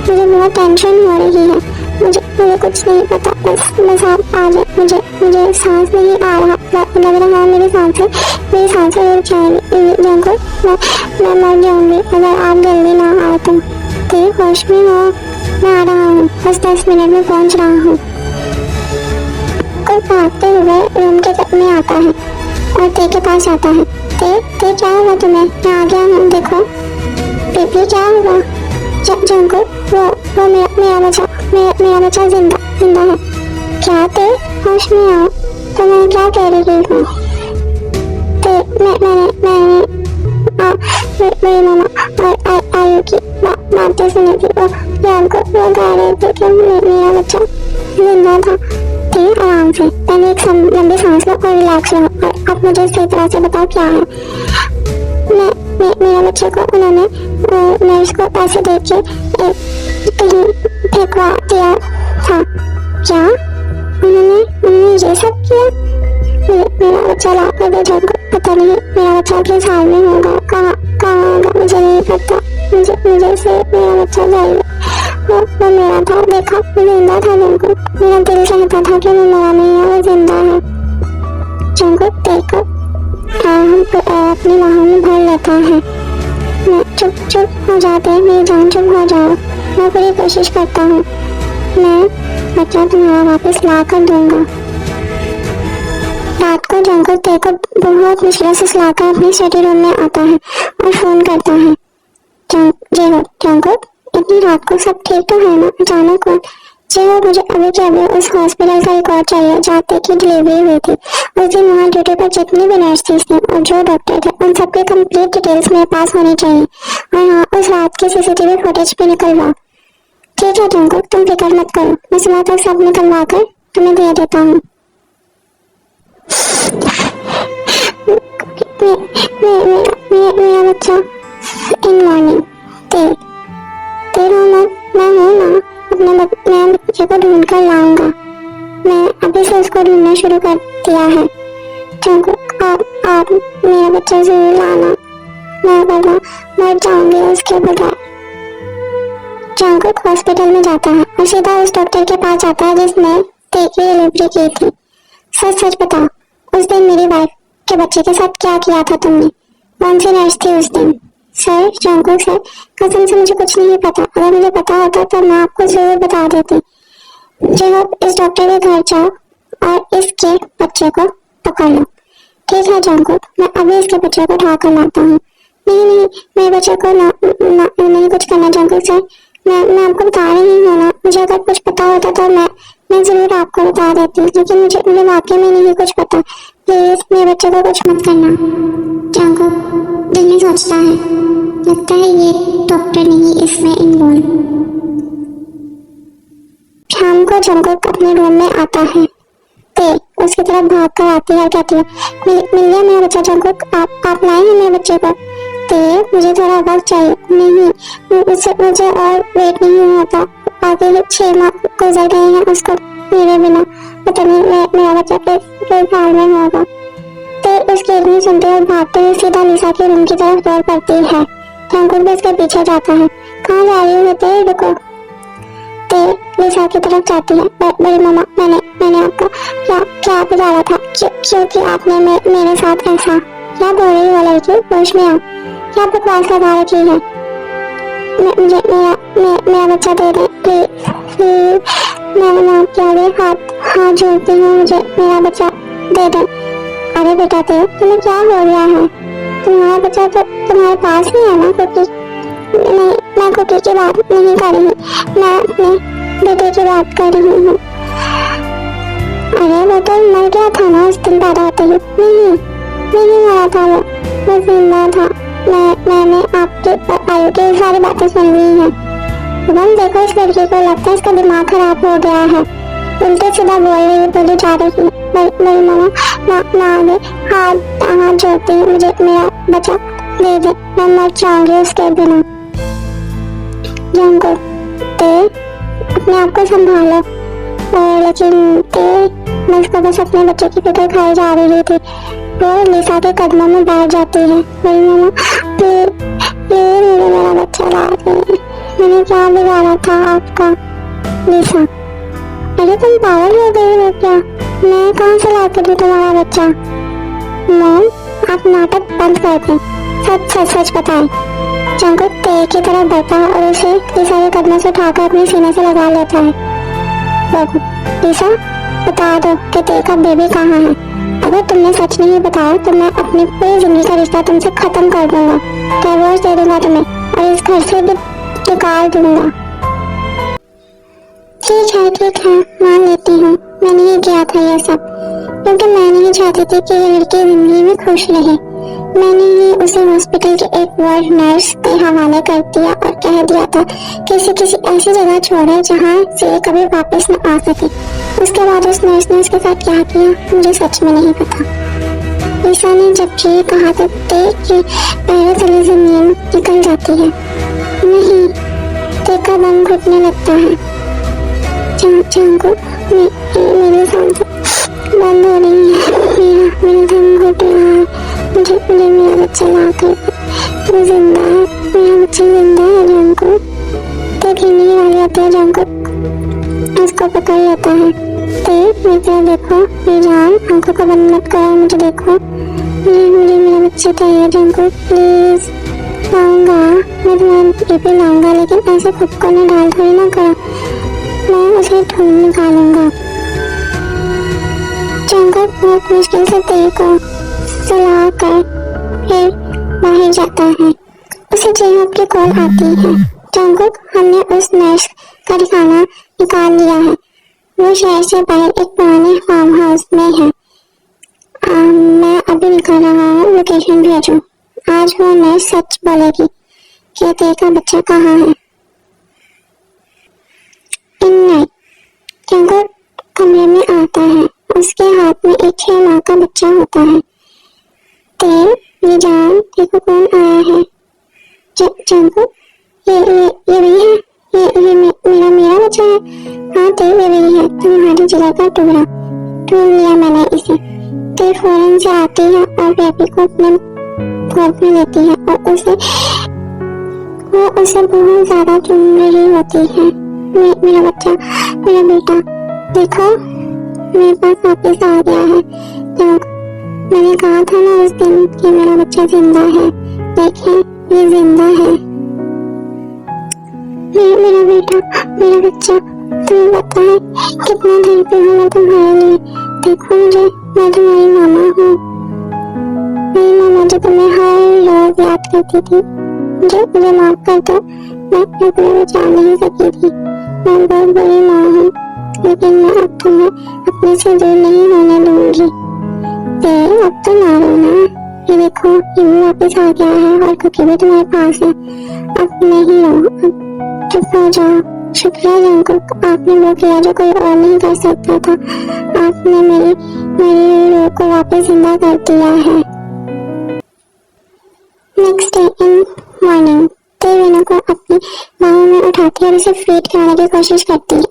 मुझे बहुत टेंशन हो रही है। मुझे कुछ नहीं पता, बस आप आ जाए। मुझे सांस नहीं आ रहा, लग रहा है मेरी सांसें रुक जाएंगी। जंगकुक, मैं मर जाऊंगी अगर आप जल्दी ना आए तो। ते होश में हो? मैं आ रहा हूँ, बस 10 मिनट में पहुँच रहा हूँ। कोई भागते हुए रूम के तक में आता है और ते के पास आता है। ते क्या हुआ तुम्हें? मैं आ गया हूँ, देखो। बेबी क्या हुआ? जंगकुक, वो मेरा बच्चा जिंदा है। क्या? ते होश में आओ, तो मैं क्या कह रही हूँ? ते मैंने मेरी मामा और आयु की बातें सुनी थी। वो कह रहे थे कि मेरा बच्चा जिंदा था। ते आराम से, पहले एक लंबी सांस लो और रिलैक्स रहो और अब मुझे सही तरह से बताओ क्या है। मेरे बच्चे को उन्होंने नर्स को पैसे देके कहीं फेंकवा दिया था। क्या? उन्होंने ये सब किया? मेरा बच्चा ला कर दे जंगकुक, पता नहीं मेरा बच्चा किस हाल में होगा, कहाँ होगा, मुझे नहीं पता। मुझे से मेरा बच्चा चाहिए। वो मेरा था, देखा जिंदा था जंगकुक। मेरा दिल कहता था कि वो मरा नहीं है, वो जिंदा है। जंगकुक देखो अपनी बाहों में भर लेता है। मैं चुप हो जाते हैं, मेरी जान चुप हो जाओ। मैं पूरी कोशिश करता हूँ, मैं बच्चा तुम्हारा वापस ला कर दूंगा। रात को जंगकुक ते को बहुत मुश्किल से सुलाकर अपने स्टडी रूम में आता है और फोन करता है। जंगकुक, इतनी रात को सब ठीक तो है ना? अचानक कौन? जी हो, मुझे अभी के अभी उस हॉस्पिटल का रिकॉर्ड चाहिए जहाँ ते की डिलीवरी हुई थी। उस दिन वहाँ ड्यूटी पर जितनी भी नर्सेस थी और जो डॉक्टर थे, उन सबके कंप्लीट डिटेल्स मेरे पास होनी चाहिए। और हाँ, उस रात की सीसीटीवी फुटेज भी निकलवाओ। ठीक है जंगकुक, तुम फिक्र मत करो, मैं सुबह तक सब निकलवा कर तुम्हें दे देता हूँ। मेरा बच्चा इन मॉर्निंग तेरा मैं हूँ ना, मैं बच्चे को ढूंढ कर लाऊंगा। मैं अभी से उसको ढूंढना शुरू कर दिया है। जंगकुक आप मेरा बच्चा जरूर लाना, मैं वरना मर जाऊंगी उसके बगैर। जंगकुक हॉस्पिटल में जाता है और सीधा उस डॉक्टर के पास जाता है जिसने ते की डिलीवरी की थी। सच सच बताओ, उस दिन मेरी वाइफ के बच्चे के साथ क्या किया था तुमने? कौन सी नर्स थी उस दिन? सर, जंगकुक सर, कसम से मुझे कुछ नहीं पता। अगर मुझे पता होता तो मैं आपको जरूर बता देती। जब इस डॉक्टर के घर जाओ और इसके बच्चे को पकड़ लो। ठीक है जंगकुक, मैं अभी इसके बच्चे को उठा कर लाता हूँ। नहीं, मेरे बच्चे को नहीं कुछ करना जंगकुक सर। मैं आपको बता रही हूँ ना, मुझे अगर कुछ पता होता तो मैं जरूर आपको बता देती, लेकिन मुझे वाकई में नहीं कुछ पता। प्लीज मेरे बच्चे को कुछ मत करना। जंगकुक दिल में सोचता है, लगता है ये डॉक्टर नहीं इसमें इन्वॉल्व। शाम को जंगकुक अपने रूम में आता है। ते उसकी तरफ भाग कर आती है और कहती है, मिल गया मेरा बच्चा जंगकुक, आप लाए हैं मेरे बच्चे को? ते मुझे थोड़ा वक्त चाहिए। नहीं, मुझे और वेट नहीं होता। आगे 6 माह गुजर गए हैं उसको मेरे बिना। पता नहीं मेरा बच्चा किस हाल में होगा। ते उसकी इतनी सुनते और भागते हुए सीधा लिसा के रूम की तरफ दौड़ पड़ती है। जंगकुक भी उसके पीछे जाता है। कहाँ जा रही हो ते? रुको। ते लिसा की तरफ जाती है। बड़ी मामा, मैंने आपका क्या बिगाड़ा था? क्योंकि आपने मेरे साथ ऐसा क्या बोल रही हो लड़की? होश में आओ, क्या बकवास लगा रखी है? मुझे मेरा बच्चा दे दे प्लीज। मैं आपके आगे हाथ जोड़ती हूँ, मुझे मेरा बच्चा दे दे। अरे बेटा ते, तुम्हें क्या हो गया है? तुम्हारा बच्चा तो तुम्हारे पास ही है ना कुकी? नहीं, मैं कुकी की बात नहीं कर रही, मैं अपने बेटे की बात कर रही हूँ। अरे वो तो मर गया था ना उस दिन पैदा होते ही। नहीं मरा था वो जिंदा था। मैंने आपके आयु की सारी बातें सुन ली हैं। तुम देखो इस लड़की को, लगता है इसका दिमाग खराब हो गया है। उल्टे सीधा बोली जा रही है। मेरी मामा आगे हाथ जोड़ती है, मुझे मेरा बच्चा दे दे, मैं मर जाऊंगी उसके बिना। जंगकुक, ते अपने आप को संभालो। लेकिन ते मैं उसको बस अपने बच्चे की फिक्र खाई जा रही थी। वो लिसा के कदमों में बैठ जाती है। मेरी मामा प्लीज मेरा बच्चा ला दे, मैंने क्या बिगाड़ा था आपका? लिसा, अरे तुम पागल हो गई हो क्या? मैं कहाँ से ला कर दूँ तुम्हारा बच्चा? मॉम, आप नाटक बंद कर दें, सच बताएं। जंगकुक ते की तरफ बढ़ता है और उसे लिसा के कदमों से उठाकर अपने सीने से लगा लेता है। लिसा, बता दो कि ते का बेबी कहाँ है? अगर तुमने सच नहीं बताया तो मैं अपनी पूरी जिंदगी का रिश्ता तुमसे खत्म कर दूंगा, डिवोर्स दे दूंगा तुम्हें और इस घर से भी निकाल दूंगा। ठीक है, मान लेती हूँ, मैंने ही किया था यह सब, क्योंकि मैं नहीं चाहती थी कि ये लड़की जिंदगी में खुश रहे। मैंने ही उसे हॉस्पिटल के एक वार्ड नर्स के हवाले कर दिया और कह दिया था कि इसे किसी ऐसी जगह छोड़े जहाँ से कभी वापस न आ सके। उसके बाद उस नर्स ने उसके साथ क्या किया मुझे सच में नहीं पता। लिसा ने जब ये कहा तो कि पैरों तले जमीन निकल जाती है। नहीं, ते का दम घुटने लगता है। जंगकुक, मेरे सांस बंद हो रही है, मेरा दम घुट रहा है। मुझे मेरा बच्चा ला कर, वो जिंदा है, मेरा बच्चा जिंदा है। जंगकुक, ते पीने वाली होती है। जंगकुक उसको पकड़ लेता है। ते मेरी तरफ देखो, मेरी जान, आंखों को बंद मत करो, मुझे देखो, मुझे मेरा बच्चा चाहिए। जंगकुक प्लीज, लाऊंगा, मैं तुम्हारे बेबी लाऊंगा, लेकिन ऐसे खुद को न डाल थोड़ी ना करो, मैं उसे ढूंढ निकालूंगा। जंगकुक बहुत मुश्किल से ते को सुला कर फिर बाहर जाता है। उसे जेहब की कॉल आती है। जंगकुक, हमने उस नर्स का ठिकाना निकाल लिया है। वो शहर से बाहर एक पुराने फार्म हाउस में है। मैं अभी निकल रहा हूँ, लोकेशन भेजो। आज वो नर्स सच बोलेगी कि ते का बच्चा कहाँ है। जंगकुक कमरे में आता है। उसके हाथ में एक 6 माह का बच्चा होता है। ते ये जान देखो कौन आया है। जंकु ये वही है, मेरा बच्चा है। हाँ ते ये वही है, तुम्हारी जिगर का टुकड़ा। ढूंढ लिया मैंने इसे। ते फौरन से आती है और बेबी को अपने गोद में लेती है और वो उसे बहुत ज्यादा चूम रही होती है। मेरा बच्चा, मेरा बेटा, देखो मेरे पास वापस आ गया है। मैंने कहा था ना उस दिन कि मेरा बच्चा जिंदा है। देखें ये जिंदा है। मेरा बेटा, मेरा बच्चा, तुम्हें पता है कितना धड़पी हूँ मैं तुम्हारे लिए। देखो मुझे, मैं तुम्हारी मामा हूँ। मेरी मामा जो तुम्हें हर रोज याद करती थी। मुझे माफ कर दो, मैं तुम्हें बचा नहीं सकी थी। मैं बहुत बड़ी माँ हूँ, लेकिन मैं अब तुम्हें अपने से दूर नहीं होने दूंगी। अब तो ना रोना। ये देखो ये भी वापस आ गया है और कुकी भी तुम्हारे पास है। अब नहीं रो, चुप हो जाओ। शुक्रिया जंकुक, आपने वो किया जो कोई और नहीं कर सकता था। आपने मेरी रूह को वापस जिंदा कर दिया है। नेक्स्ट डे इन मॉर्निंग ते वीनू को अपनी बाहों में उठाती है और उसे फीड कराने की कोशिश करती है।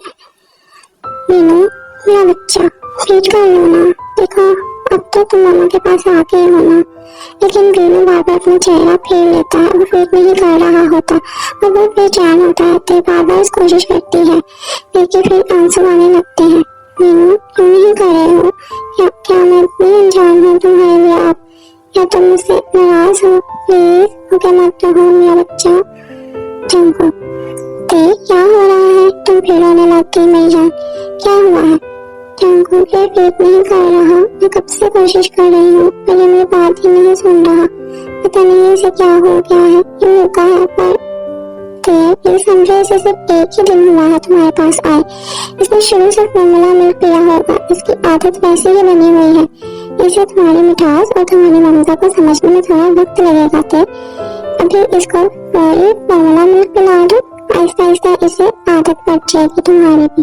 वीनू मेरा बच्चा, फीड कर लो ना। देखो अब तो तुम मामा के पास आ गए हो ना। लेकिन वीनू बार बार अपना चेहरा फेर लेता है, वो फीड नहीं कर रहा होता और वो बेचैन होता है। ते बार बार कोशिश करती है, लेकिन फिर आंसू आने लगते हैं। वीनू क्यों नहीं कर रहे हो? क्या मैं इतनी अनजान हूँ तुम्हारे लिए? आप या तुम मुझसे नाराज हो? प्लीज मुझे मत रहो मेरा बच्चा। जंकु ते क्या हो रहा है? तुम फिर रोने लग गई मेरी जान, क्या हुआ है? जंकु ये फीड नहीं कर रहा। मैं कब से कोशिश कर रही हूँ पर ये मेरी बात ही नहीं सुन रहा। पता नहीं इसे क्या हो गया है, ये रुका है। पर ये समझो इसे सिर्फ एक ही दिन हुआ है तुम्हारे पास आए। इसने शुरू से फॉर्मूला मिल्क पिया होगा। इसकी आदत वैसे ही बनी हुई है। इसे तुम्हारी मिठास और तुम्हारी ममता को समझने में थोड़ा वक्त लगेगा। ते अभी इसको फॉर्मूला मिल्क पिला दो, आहिस्ता आहिस्ता इसे आदत पड़ जाएगी तुम्हारी भी।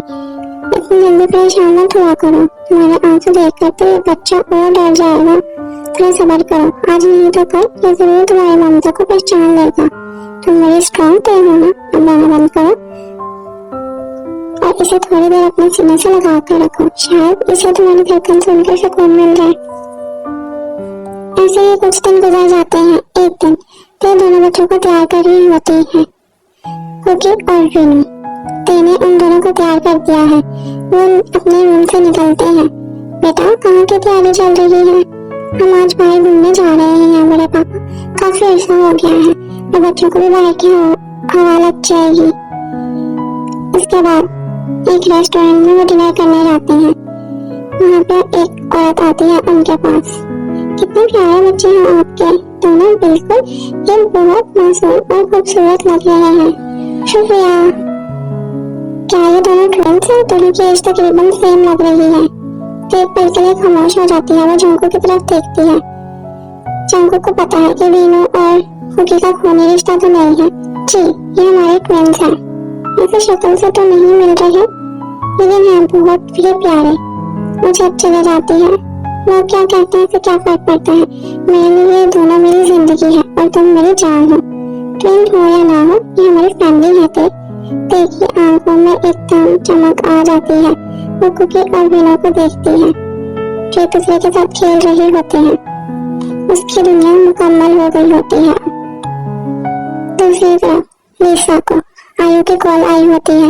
इतनी जल्दी परेशान मत हुआ करो। तुम्हारे आंसू देख कर तो ये बच्चा और डर जाएगा। थोड़ा सब्र करो, आज नहीं तो कल ये जरूर तुम्हारी ममता को पहचान लेगा। तुम मेरी स्ट्रॉन्ग ते हो ना। अब गाना बंद करो और इसे थोड़ी देर अपने सीने से लगा कर रखो। शायद इसे तुम्हारी धड़कन सुनकर सुकून मिल जाए। ऐसे ही कुछ दिन गुजर जाते हैं। एक दिन ते दोनों बच्चों को तैयार कर रही होती है, कुकी और वीनू। ते ने उन दोनों को तैयार कर दिया है। वो अपने रूम से निकलते हैं। बेटा कहाँ की तैयारी चल रही है? हम आज बाहर घूमने जा रहे हैं बड़े पापा। काफी अर्सा हो गया है और बच्चों को भी बाहर की हवा लग जाएगी। इसके बाद एक रेस्टोरेंट में वो डिनर करने जाते हैं। वहाँ पे एक औरत आती है उनके पास। कितने प्यारे बच्चे हैं आपके दोनों, बिल्कुल ये बहुत मासूम और खूबसूरत लग रहे हैं। शुक्रिया। क्या ये दोनों ट्विंस हैं? दोनों की एज तकरीबन सेम लग रही है। एक पल के लिए खामोश हो जाती है। वो जंकु की तरफ देखती है। जंकु को पता है कि वीनू और कुकी का खूनी रिश्ता तो नहीं है। जी ये हमारे ट्विंस हैं। ऐसे शक्ल से तो नहीं मिल रहे, लेकिन हैं बहुत भी प्यारे। वो छत चले जाती है। लोग क्या कहते हैं, क्या फर्क पड़ता है? मेरे लिए ये दोनों मेरी जिंदगी है और तुम मेरी जान हो। ट्विन हो या ना हो, ये हमारी फैमिली है। ते की आंखों में एकदम चमक आ जाती है। वो कुकी और वीनू को देखती है जो एक दूसरे के साथ खेल रहे होते हैं। उसकी दुनिया मुकम्मल हो गई होती है। दूसरी तरफ लिसा को आयु की कॉल आई होती है।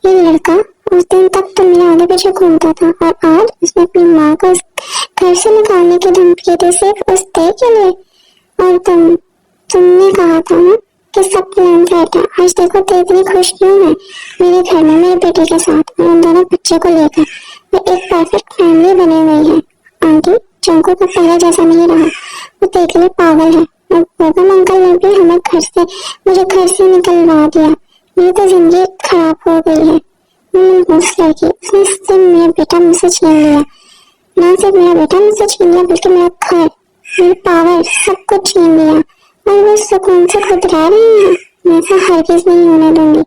ये लड़का उस दिन तक तो मेरे आगे पीछे घूमता था और आज उसने अपनी माँ को घर से निकालने की धमकी दी सिर्फ उस ते के लिए। और तुमने कहा था ना कि सब प्लान सेट है। आज देखो ते इतनी खुश क्यों है मेरे घर में मेरी बेटी के साथ और उन दोनों बच्चे को लेकर। वो एक परफेक्ट फैमिली बनी हुई है। आंटी जंकु का पहले जैसा नहीं रहा। वो ते के लिए पागल है। और बेगम अंकल ने भी मुझे घर से निकलवा दिया। मेरी तो जिंदगी खराब हो गई है। उस लड़की उसने सिर्फ मेरा बेटा मुझसे छीन लिया। ना सिर्फ मेरा बेटा मुझसे छीन लिया बल्कि मेरा घर, मेरी पावर, सब कुछ छीन लिया। और वो सुकून से खुद रह रही है। मैं ऐसा हरगिज़ नहीं होने दूंगी।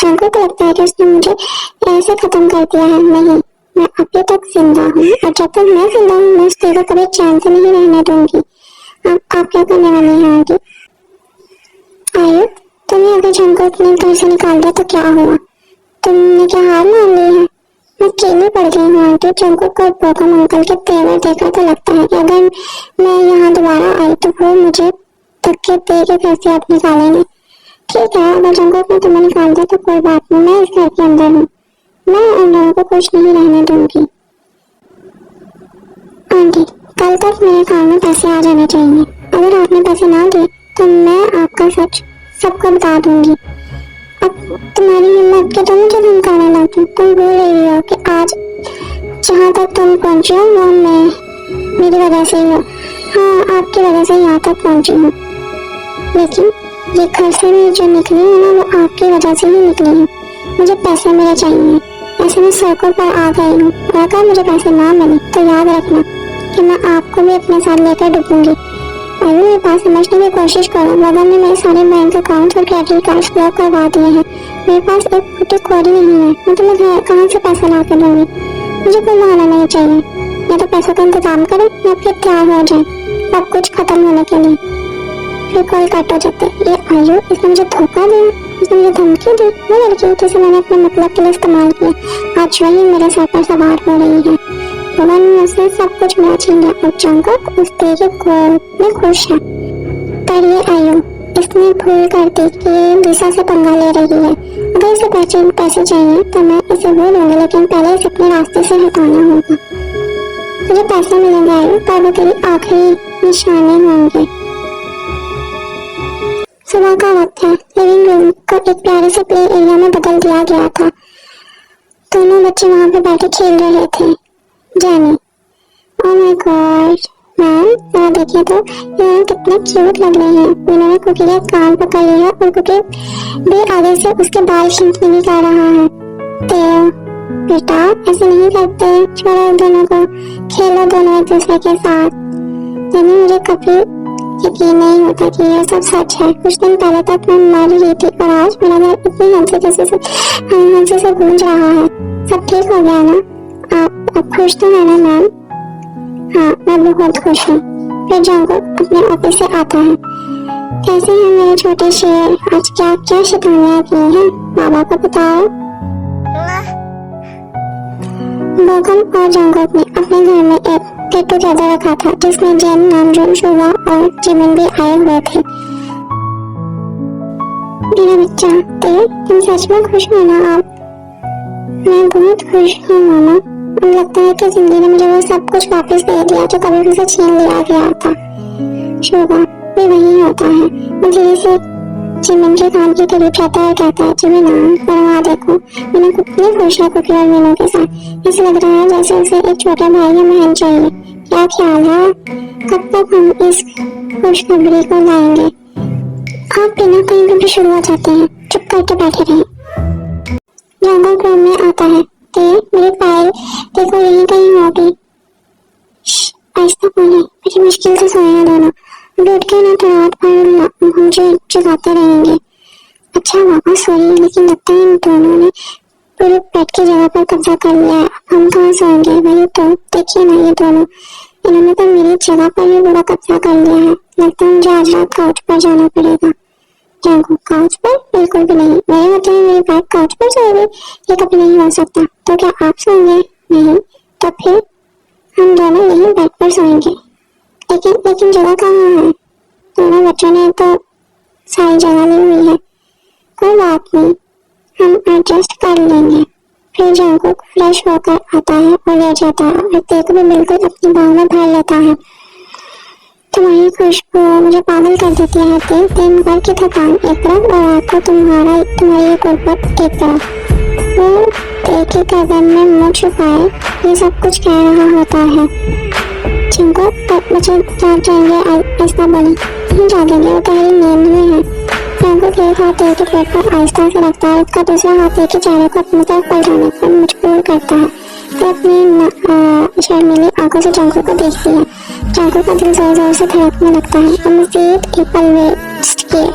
जंकु को लगता है कि उसने मुझे ऐसे खत्म कर दिया है। नहीं, मैं अभी तक जिंदा हूँ और जब तक मैं जिंदा हूँ मैं उसको कभी चैन से नहीं रहने दूंगी। अब आप क्या करने वाली हैं आंटी? आयु, तुम्हें अगर जंगल ने घर से निकाल दिया तो क्या हुआ? तुमने क्या हार मान ली है? मैं अकेली पड़ गई हूँ आंटी। जंगल को गौतम अंकल के तेवर देखा तो लगता है कि अगर मैं यहाँ दोबारा आई तो वो मुझे धक्के दे के घर से आप निकालेंगे। ठीक है, अगर जंगल ने तुम्हें निकाल दिया तो कोई बात नहीं, मैं इस घर के अंदर हूँ, मैं उन लोगों को कुछ नहीं रहने दूंगी। आंटी, कल तक मेरे अकाउंट में पैसे आ जाने चाहिए। अगर आपने पैसे ना दिए तो मैं आपका सच सबको बता दूंगी। अब तुम्हारी हिम्मत के तुम जो धमकाने लगती, तुम भूल रही हो कि आज जहाँ तक तुम पहुँची हो वो मेरी वजह से ही हो। हाँ, आपकी वजह से यहाँ तक पहुँची हूँ, लेकिन ये घर से मैं जो निकली हूँ ना वो आपकी वजह से ही निकली हूँ। मुझे पैसे मेरे चाहिए, ऐसे मैं सड़कों पर आ गई हूँ और अगर मुझे पैसे ना मिले तो याद रखना कि मैं आपको भी अपने साथ लेकर डूबूंगी। अभी मेरी बात समझने की कोशिश करो। मदन ने मेरे सारे बैंक अकाउंट और क्रेडिट कार्ड ब्लॉक करवा दिए हैं। मेरे पास एक फुटी कौड़ी नहीं है, मैं तुम्हें कहाँ से पैसा ला कर दूंगी? मुझे कोई बहाना नहीं चाहिए। या तो पैसों का इंतजाम करें या फिर तैयार हो जाए सब कुछ खत्म होने के लिए। फिर कॉल काटो जाते। ये आयु, इसने मुझे धोखा दिया, इसने मुझे धमकी दी। वो लड़की जिसे मैंने अपने मतलब के लिए इस्तेमाल किया आज वही मेरे सर पर सवार हो रही है। भगवान ने मुझसे सब कुछ मेरा छीन लिया और जंगल उस तेरे गोद में खुश है। पर ये आयु, इसने भूल कर दी कि ये दिशा से पंगा ले रही है। अगर इसे पैसे चाहिए तो मैं इसे वो लूंगी, लेकिन पहले इसे अपने रास्ते से हटाना होगा। तुझे पैसे मिलेंगे आयु, पर वो तेरी आखिरी निशाने होंगे। सुबह का वक्त है। लिविंग रूम को एक प्यारे से प्ले एरिया में बदल दिया गया था। दोनों बच्चे वहाँ पे बैठे खेल रहे थे। जैनी, ओह माय गॉड मैम, जरा देखिए तो ये कितने क्यूट लग रहे हैं। उन्होंने कुकी के कान पकड़ लिया और कुकी भी आगे से उसके बाल खींचने कर रहा है। देव बेटा, ऐसे नहीं करते, छोड़ो दोनों को, खेलो दोनों एक दूसरे के साथ। जैनी, मुझे कभी यकीन नहीं होता कि यह सब सच है। कुछ दिन पहले तक मैं मर रही थी और आज मेरा घर इतनी हंसी से गूंज रहा है। सब ठीक हो गया ना? आप खुश तो है ना मैम? हाँ, मैं बहुत खुश हूँ। फिर जंगल अपने ऑफिस से आता है। कैसे हैं मेरे छोटे शेर? आज क्या क्या शैतानियाँ की हैं? बाबा को बताओ। बोगम और जंगल ने अपने घर में एक गेट टुगेदर रखा था जिसमें जैन, नामजोन, शोभा और जिमिन भी आए हुए थे। मेरा बच्चा, तुम सच में खुश हो ना? आप? मैं बहुत खुश हूँ मामा। मुझे लगता है कि जिंदगी ने मुझे वो सब कुछ वापस दे दिया जो कभी मुझसे छीन लिया गया था। शोभा भी वही होता है। वो धीरे से जिमिन के कान के करीब जाता है, कहता है, जिमिन पर वहाँ देखो, मैंने कितनी खुश है कुकी और मीनू के साथ। ऐसा लग रहा है जैसे उसे एक छोटा भाई या बहन चाहिए। क्या ख्याल है, कब तक हम इस खुशखबरी को लाएंगे? आप बिना कहीं पे भी शुरू हो जाते हैं, चुप करके बैठे रहे। जंगल रूम में आता है। मेरी फाइल देखो, यही कहीं होगी। आहिस्ता बोले, बड़ी मुश्किल से सोए हैं दोनों। लौट के ना तो रात भर मुझे जगाते रहेंगे। अच्छा बाबा सॉरी, लेकिन लगता है इन दोनों ने पूरे बेड की जगह पर कब्जा कर लिया है। हम कहाँ सोएंगे? वही तो देखिए ना, ये दोनों, इन्होंने तो मेरी जगह पर ही पूरा कब्जा कर लिया है। लगता है मुझे आज रात काउच पर जाना पड़ेगा। जंगल, काउच पर? बिल्कुल भी नहीं। मेरे होते हुए मेरी बात काउच पर सोएगी? ये कभी नहीं हो सकता। तो क्या आप सोएंगे? नहीं। तो फिर हम दोनों यही बेड पर सोएंगे। लेकिन जगह कहाँ है? दोनों बच्चों ने तो सारी जगह ली हुई है। कोई बात नहीं, हम एडजस्ट कर लेंगे। फिर जंगल फ्रेश होकर आता है और ले जाता है और तेरे को भी बिल्कुल अपनी बाहों में भर लेता है। तुम्हारी खुशबू मुझे पागल कर देती है। दिन भर की थकान एक तरफ और रात को तुम्हारी कुर्बत एक तरफ। वो तेरे की गर्दन में मुंह छुपाए ये सब कुछ कह रहा होता है। जिनको मुझे जाग जाएंगे, ऐसा बोली। नहीं जागेंगे, वो गहरी नींद में है। जंगल एक हाथ तेरे के पेट पर आहिस्ता से रखता है, उसका दूसरा हाथ तेरे के चेहरे को अपनी तरफ पलटाने पर मजबूर करता है। तो अपनी शर्मीली आंखों से जंगल को देखती है। जंगल का दिल जोर जोर से धड़कने लगता है और मजीद एक पल वेस्ट किए।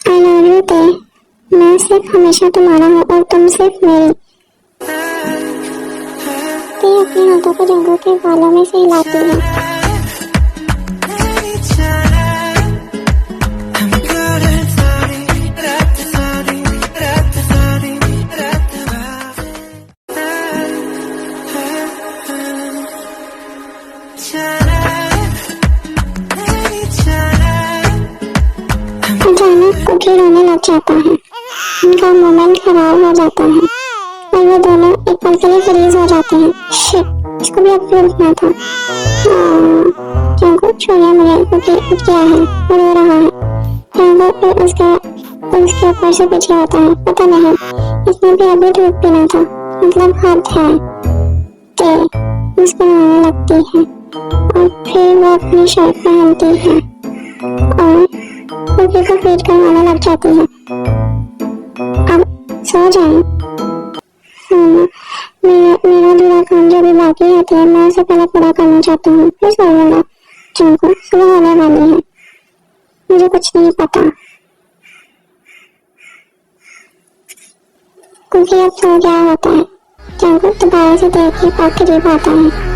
I love you, मैं सिर्फ हमेशा हमेशा तुम्हारा हूँ और तुम सिर्फ मेरी। ते अपने हाथों को जंगल के बालों में से हिलाती है। अचानक कुकी रोने लग जाता है। उनका मोमेंट खराब हो जाता है और वो दोनों एक पल के लिए फ्रीज हो जाते हैं। शिट, इसको भी अब उठना था। जंगल छोड़िए मुझे, कुकी उठ गया है और रो रहा है। जंगल उसके ऊपर से पीछे होता है। पता नहीं, इसने भी अभी दूध पीना था, मतलब हद है। ते मुस्कुराने लगती है और फिर वो अपनी शर्ट पहनती है और कुकी को फीड करवाने लग जाती है। अब सो जाए। मेरा अधूरा काम जो भी बाकी है मैं उसे पहले पूरा करना चाहता हूँ, फिर सो लूंगा। चंको सुबह होने वाली है, मुझे कुछ नहीं पता। कुकी अब सो गया होता है। चंको दोबारा से देख के और करीब आता है।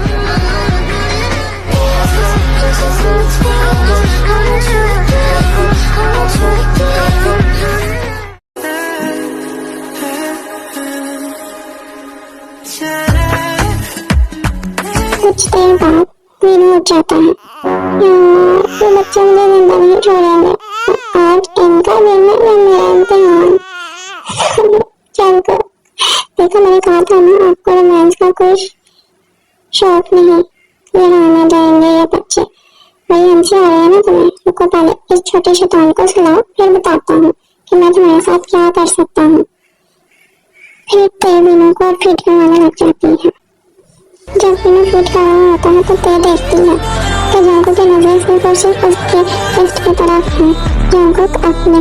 कुछ देर बाद मीनू उठ जाता है। ये बच्चे मुझे जिंदा नहीं छोड़ेंगे, आज इनका दिन है या मेरा इम्तिहान। चंको देखो, मैंने कहा था ना आपको रोमांस का कोई शौक नहीं, ये रहने देंगे ये बच्चे। वही हंसी आ रही है ना तुम्हें? रुको पहले इस छोटे शैतान को सुलाओ, फिर बताता हूँ कि मैं तुम्हारे साथ क्या कर सकता हूँ। फिर ते मीनू को फीड करवाने लग जाती है। जब मीनू फीड कर रहा होता है तो ते देखती है कि जंगल की नजर सिर्फ और सिर्फ उसके चेस्ट की तरफ है। जंगल अपने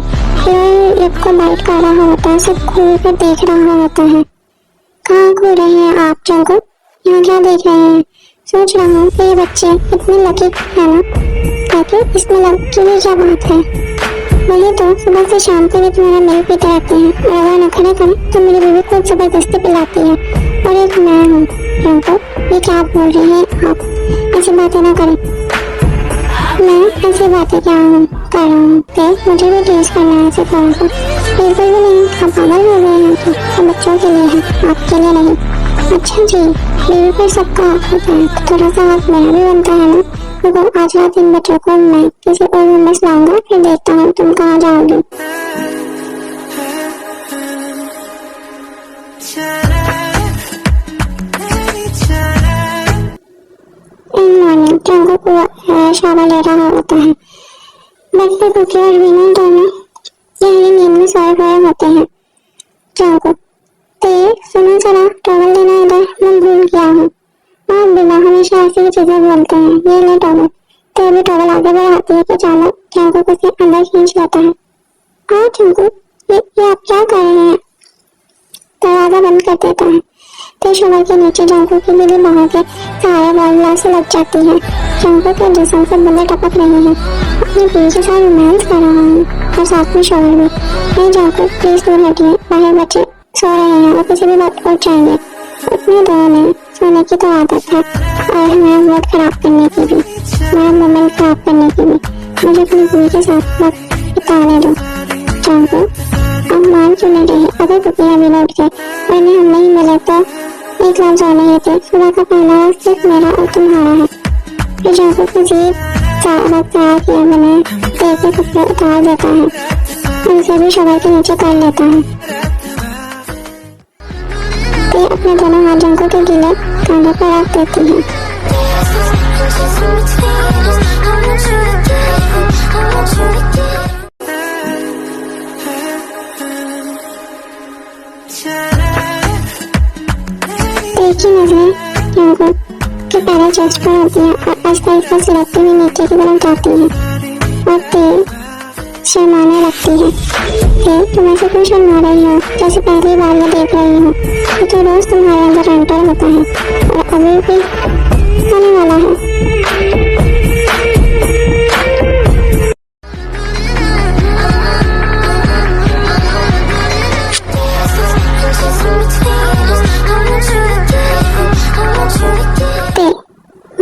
लिप को बाइट कर रहा होता है, सब घूर कर देख रहा होता है। कहाँ घूर रहे हैं आप जंगल? यहाँ क्या देख रहे हैं? सोच रहा हूँ कि ये बच्चे इतने लकी है ना, ताकि इसमें लकी की क्या बात है। वही तो सुबह से शाम तक तुम्हारा मिल्क पीते रहते हैं और अगर नखरे करें तो मेरी बीवी को जबरदस्ती पिलाती है और एक मैं हूँ। जंगल ये क्या बोल रहे हैं आप? ऐसी बातें ना करें। मैं ऐसी बातें क्या कर रहा हूँ? मुझे भी टेस्ट करना है ऐसे थोड़ा सा। बिल्कुल भी नहीं, आप पागल हो गए हैं तो बच्चों के लिए है, आपके लिए नहीं। अच्छा जी, बीवी पर सबका हक होता है तो थोड़ा सा हक मेरा भी बनता है ना। देखो आज रात इन बच्चों को मैं किसी और रूम में सुलाऊंगा, फिर देखता हूँ तुम कहाँ जाओगे। इन मॉर्निंग जंगल को शावर ले रहा होता है। बेड पे कुकी और मीनू दोनों गहरी नींद में सोए हुए होते हैं। जंगल ते सुनो जरा, टॉवल लेना इधर, मैं भूल गया हूँ। आप बिना हमेशा ऐसी चीजें बोलते हैं। ये ले टॉवल। ते भी टॉवल आगे बढ़ाती है कि चलो जंगल को उसके अंदर खींच लेता है। हाँ जंगल, ये आप क्या कर रहे हैं? दरवाजा बंद कर देता है। ते शवर के नीचे जंगल की गिली बाहों के सहारे वॉल से लग जाती है। जंगल के जिस्म से बूंदें टपक रही हैं। अपनी बीवी के साथ रोमांस कर रहा हूँ और साथ में शवर भी। नहीं जंगल, प्लीज दूर हटिए, बाहर बच्चे सो रहे हैं और किसी भी वक्त उठ जाएंगे। अपने दौर में सोने की तो आदत है और हमारा मूड खराब करने की भी, हमारा मोमेंट खराब करने की भी। मुझे अपनी बीवी के साथ वक्त बिताने दो। जंगल अब मान क्यों नहीं रही? अगर कुकी अभी लौट गए और इन्हें हम नहीं मिले तो एक लफ्ज और नहीं थे। सुबह का पहला वक्त सिर्फ मेरा और तुम्हारा है। फिर जंगल को जीप वक्त तैयार किए बने ते के कपड़े उतार देता है और उसे भी शवर के नीचे कर लेता है। ते अपने दोनों हाथ जंगल के गीले कंधों पर रख देती है। एक ही नजर जंगल के पैरों चेस्ट पर होती है और आस्ता-आस्ता सिलकती हुई नीचे की तरफ जाती है और ते शर्माने लगती है। ते तुम ऐसे क्यों शर्मा रही हो? जैसे पहली बार मैं देख रही हूँ। ये तो रोज तुम्हारे अंदर एंटर होता है और अभी भी आने वाला है।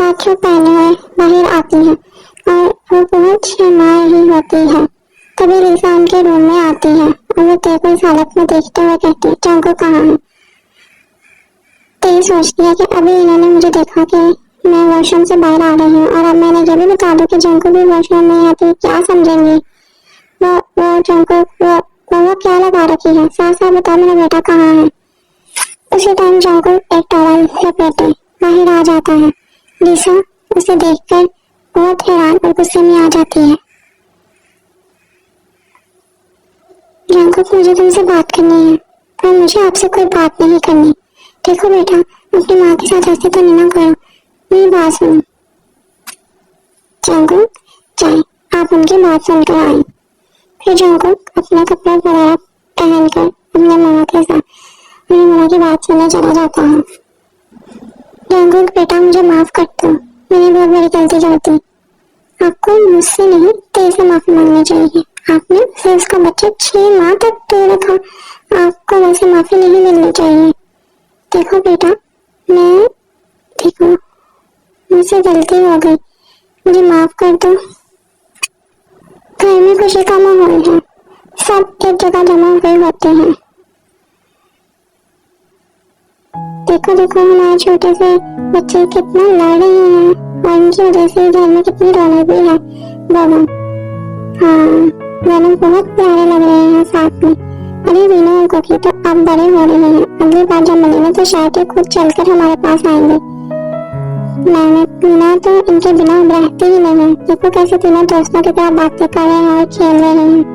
बाथरूम पहने हुए बाहर आती है और वो बहुत शर्मा रही होती है। तभी लिसा उनके रूम में आती है और वो ते को इस हालत में देखते हुए कहती है, जंगकुक कहाँ है? ते सोचती है कि अभी इन्होंने मुझे देखा कि मैं वॉशरूम से बाहर आ रही हूँ और अब मैंने ये भी बता दूं कि जंगकुक भी वॉशरूम नहीं आती, क्या समझेंगी? वो जंगकुक वो क्या लगा रखी है? साफ साफ बताओ मेरा बेटा कहाँ है? उसी टाइम जंगकुक एक टॉवल लपेटे बाहर आ जाता है। लिसा उसे देखकर बहुत हैरान और गुस्से में आ जाती है। जंगकुक, मुझे तुमसे बात करनी है पर मुझे आपसे कोई बात नहीं करनी। देखो बेटा, अपनी माँ के साथ ऐसे तो नहीं ना करो, मेरी बात सुनो। जंगकुक, जाए आप उनकी बात सुनकर आए। फिर जंगकुक अपना कपड़ा वगैरह पहनकर अपने माँ के साथ अपनी माँ की बात सुनने चला जाता है। जंगकुक बेटा, मुझे माफ कर दो, मैंने बहुत बड़ी गलती कर दी। आपको मुझसे नहीं तेरे से माफी मांगनी चाहिए। आपने उसे उसका बच्चा 6 माह तक दूर रखा, आपको वैसे माफी नहीं मिलनी चाहिए। देखो बेटा, देखो मुझसे गलती हो गई, मुझे माफ कर दो। घर में खुशी का माहौल है, सब एक जगह जमा हुए होते हैं। देखो देखो हमारे छोटे से बच्चे कितना लड़ रहे हैं और उनकी वजह से घर में कितनी रौनक भी है। बाबा, हाँ दोनों बहुत प्यारे लग रहे हैं साथ में। अरे वीना और कोकी तो अब बड़े हो रहे हैं, अगली बार जब मिलेंगे तो शायद ये खुद चलकर हमारे पास आएंगे। वीना तो इनके बिना अब रहती ही नहीं है। देखो कैसे तीनों दोस्तों की तरह बातें कर रहे हैं और खेल रहे हैं।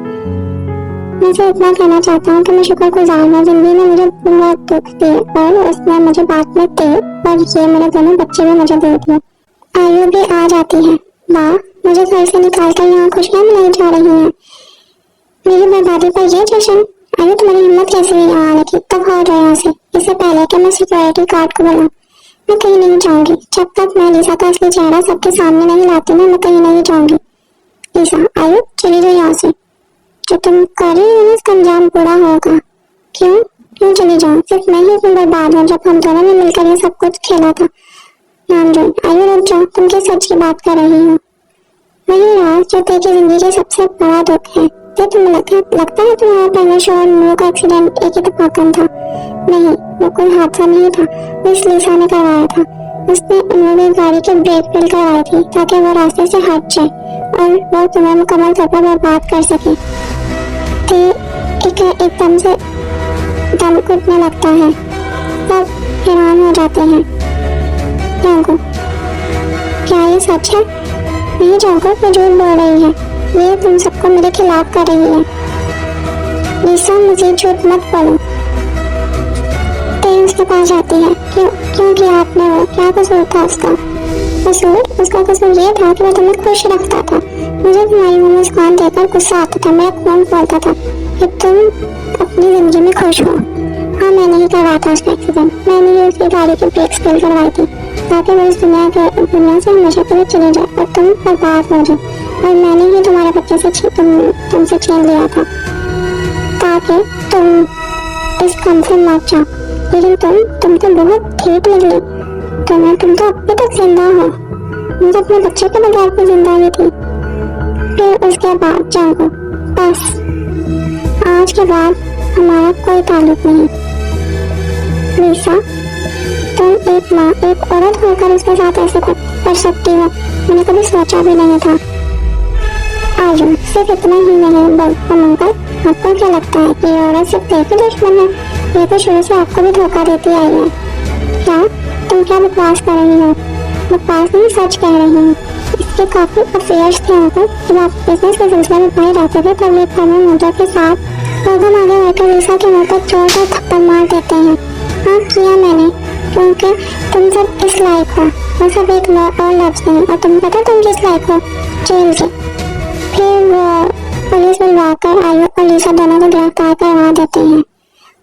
मैं सिर्फ इतना कहना चाहता हूँ कि मैं शुक्रगुजार हूँ, जिंदगी ने मुझे बहुत दुख दिए और उसने मुझे बाद में दे और ये मेरे दोनों बच्चे भी मुझे दे दिए। आयु भी आ जाती है। वाह, मुझे घर से निकाल कर यहाँ खुशियाँ मिलाई जा रही हैं। मेरी बर्बादी पर ये जश्न। आयु, तुम्हारी हिम्मत कैसे हुई यहाँ आने की? तब भाग रहे यहाँ से, इससे पहले कि मैं सिक्योरिटी गार्ड को बुलाऊं। मैं कहीं नहीं जाऊंगी जब तक मैं लिसा का असली चेहरा सबके सामने नहीं लाती ना, मैं कहीं नहीं जाऊंगी। लिसा, आयु चली जाओ यहाँ से। जो तुम कर रही हो उसका अंजाम बुरा होगा। क्यों चली जाओ? सिर्फ मैं ही तुम बर्बाद हूँ, जब हम दोनों ने मिलकर ये सब कुछ खेला था। आयु रुक जाओ, तुम किस सच की बात कर रही हो? वही राज जो तेरी जिंदगी का सबसे बड़ा दुख है। तुम्हें लगता है तुम्हारा पहले शोर मुंह का एक्सीडेंट एक ही धमाकन था? नहीं, वो कोई हादसा नहीं था, वो इस लिसा ने करवाया था। उसने उन्होंने गाड़ी के ब्रेक फेल करवाई थी ताकि वो रास्ते से हट जाए और वो तुम्हें मुकम्मल तौर पर बर्बाद कर सके। एकदम से दम घुटने लगता है, सब हैरान हो जाते हैं। जंगकुक, क्या ये सच है? नहीं जंगकुक, वो झूठ बोल रही है, ये तुम सबको मेरे खिलाफ कर रही है। लिसा, मुझे झूठ मत बोलो। ते उसके पास जाती है। क्यों किया आपने? वो क्या कसूर था उसका? उसका कसूर ये था कि मैं तुम्हें खुश रखता था। मुझे तुम्हारी वो मुस्कान देखकर गुस्सा आता था, मेरा खून खोलता था कि तुम अपनी जिंदगी में खुश हो। हाँ, मैंने ही करवाया था उसका एक्सीडेंट, मैंने ही उसकी गाड़ी की ब्रेक्स फेल करवाई थी ताकि वो इस दुनिया से हमेशा के लिए चली जाए और तुम बर्बाद हो जाओ। और मैंने ही तुम्हारे बच्चे से तुमसे छीन लिया था ताकि तुम इस गम से मर जाओ। लेकिन तुम तो बहुत ठीक निकली। तुम तो अभी तक जिंदा हो। मुझे अपने बच्चे के बगैर भी जिंदगी थी। फिर उसके बाद जंगकुक, बस आज के बाद हमारा कोई ताल्लुक नहीं। लिसा, तुम एक माँ, एक औरत होकर उसके साथ ऐसे कर सकती हो, मैंने कभी सोचा भी नहीं था। आयु, सिर्फ इतना ही नहीं बल्कि मंगल, आपको क्या लगता है कि ये औरत सिर्फ एक ही दुश्मन है? ये तो शुरू से आपको भी धोखा देती आई है। क्या तुम क्या बकवास कर रही हो? बकवास नहीं, सच कह रही हूँ। इसके काफी अफेयर्स थे उनको। जब आप बिजनेस के सिलसिले में बाहर रहते थे तब एक फॉर्मल मोटर के साथ लोगों आगे बैठकर लिसा के मुंह पर जोरदार थप्पड़ मार देते हैं। हाँ, किया मैंने, क्योंकि तुम सब इस लायक हो। वो सब एक और लफ्ज नहीं, और तुम पता तुम किस लायक हो? जेल के। फिर वो पुलिस बुलवाकर आयु और लिसा दोनों को गिरफ्तार करवा देते हैं।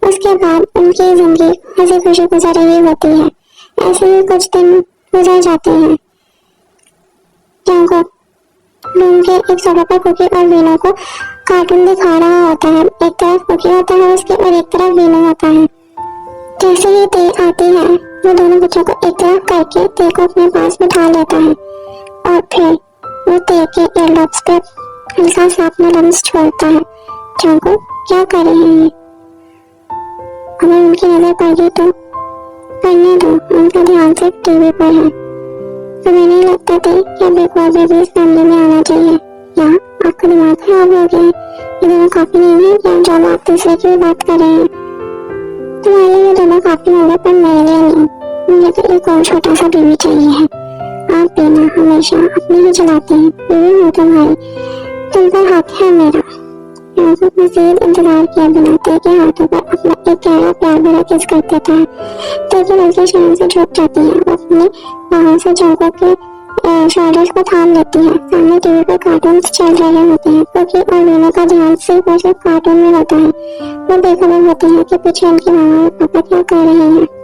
उसके बाद उनकी जिंदगी हंसी खुशी गुजर रही होती है। ऐसे ही कुछ दिन गुजर जाते हैं। जंगकुक रूम के एक जगह पर कुकी और वीनू को कार्टून दिखा रहा होता है। एक तरफ कुकी होता है उसके और एक तरफ वीनू होता है। जैसे ही ते आती है वो दोनों बच्चों को एक तरफ करके ते को अपने पास बिठा लेता है और फिर वो ते के ईयरलब्स पे हल्का सा अपना लम्स छोड़ता है। जंगकुक क्या कर रहे हैं? अगर उनकी नजर पड़ गई तो करने दो, उनका ध्यान सिर्फ टीवी पर है। तुम्हें नहीं लगता था कि अब एक और बेबी इस फैमिली में आना चाहिए? या आपका दिमाग खराब हो गया है? ये दोनों काफी नहीं है क्या? जब आप तीसरे की भी बात कर रहे हैं, तुम्हारे लिए दोनों काफी हो गए पर मेरे लिए नहीं। मुझे तो एक और छोटा सा बेबी चाहिए है। आप बिना हमेशा अपने ही चलाते हैं, बेबी हो तुम्हारी, तुम पर हक है मेरा। जंगकुक मजीद इंतजार किए बिना ते के हाथों पर अपना एक गहरा प्यार भरा किस कर देता है। ते की लड़की शर्म से झुक जाती है। वो अपने बाहों से जंगकुक के शोल्डर्स को थाम लेती है। सामने टीवी पर कार्टून चल रहे होते हैं। कुकी और मीनू का ध्यान सिर्फ और सिर्फ कार्टून में होता है। वो बेखबर होती है कि पीछे उनकी मामा और पापा क्या कर रहे हैं।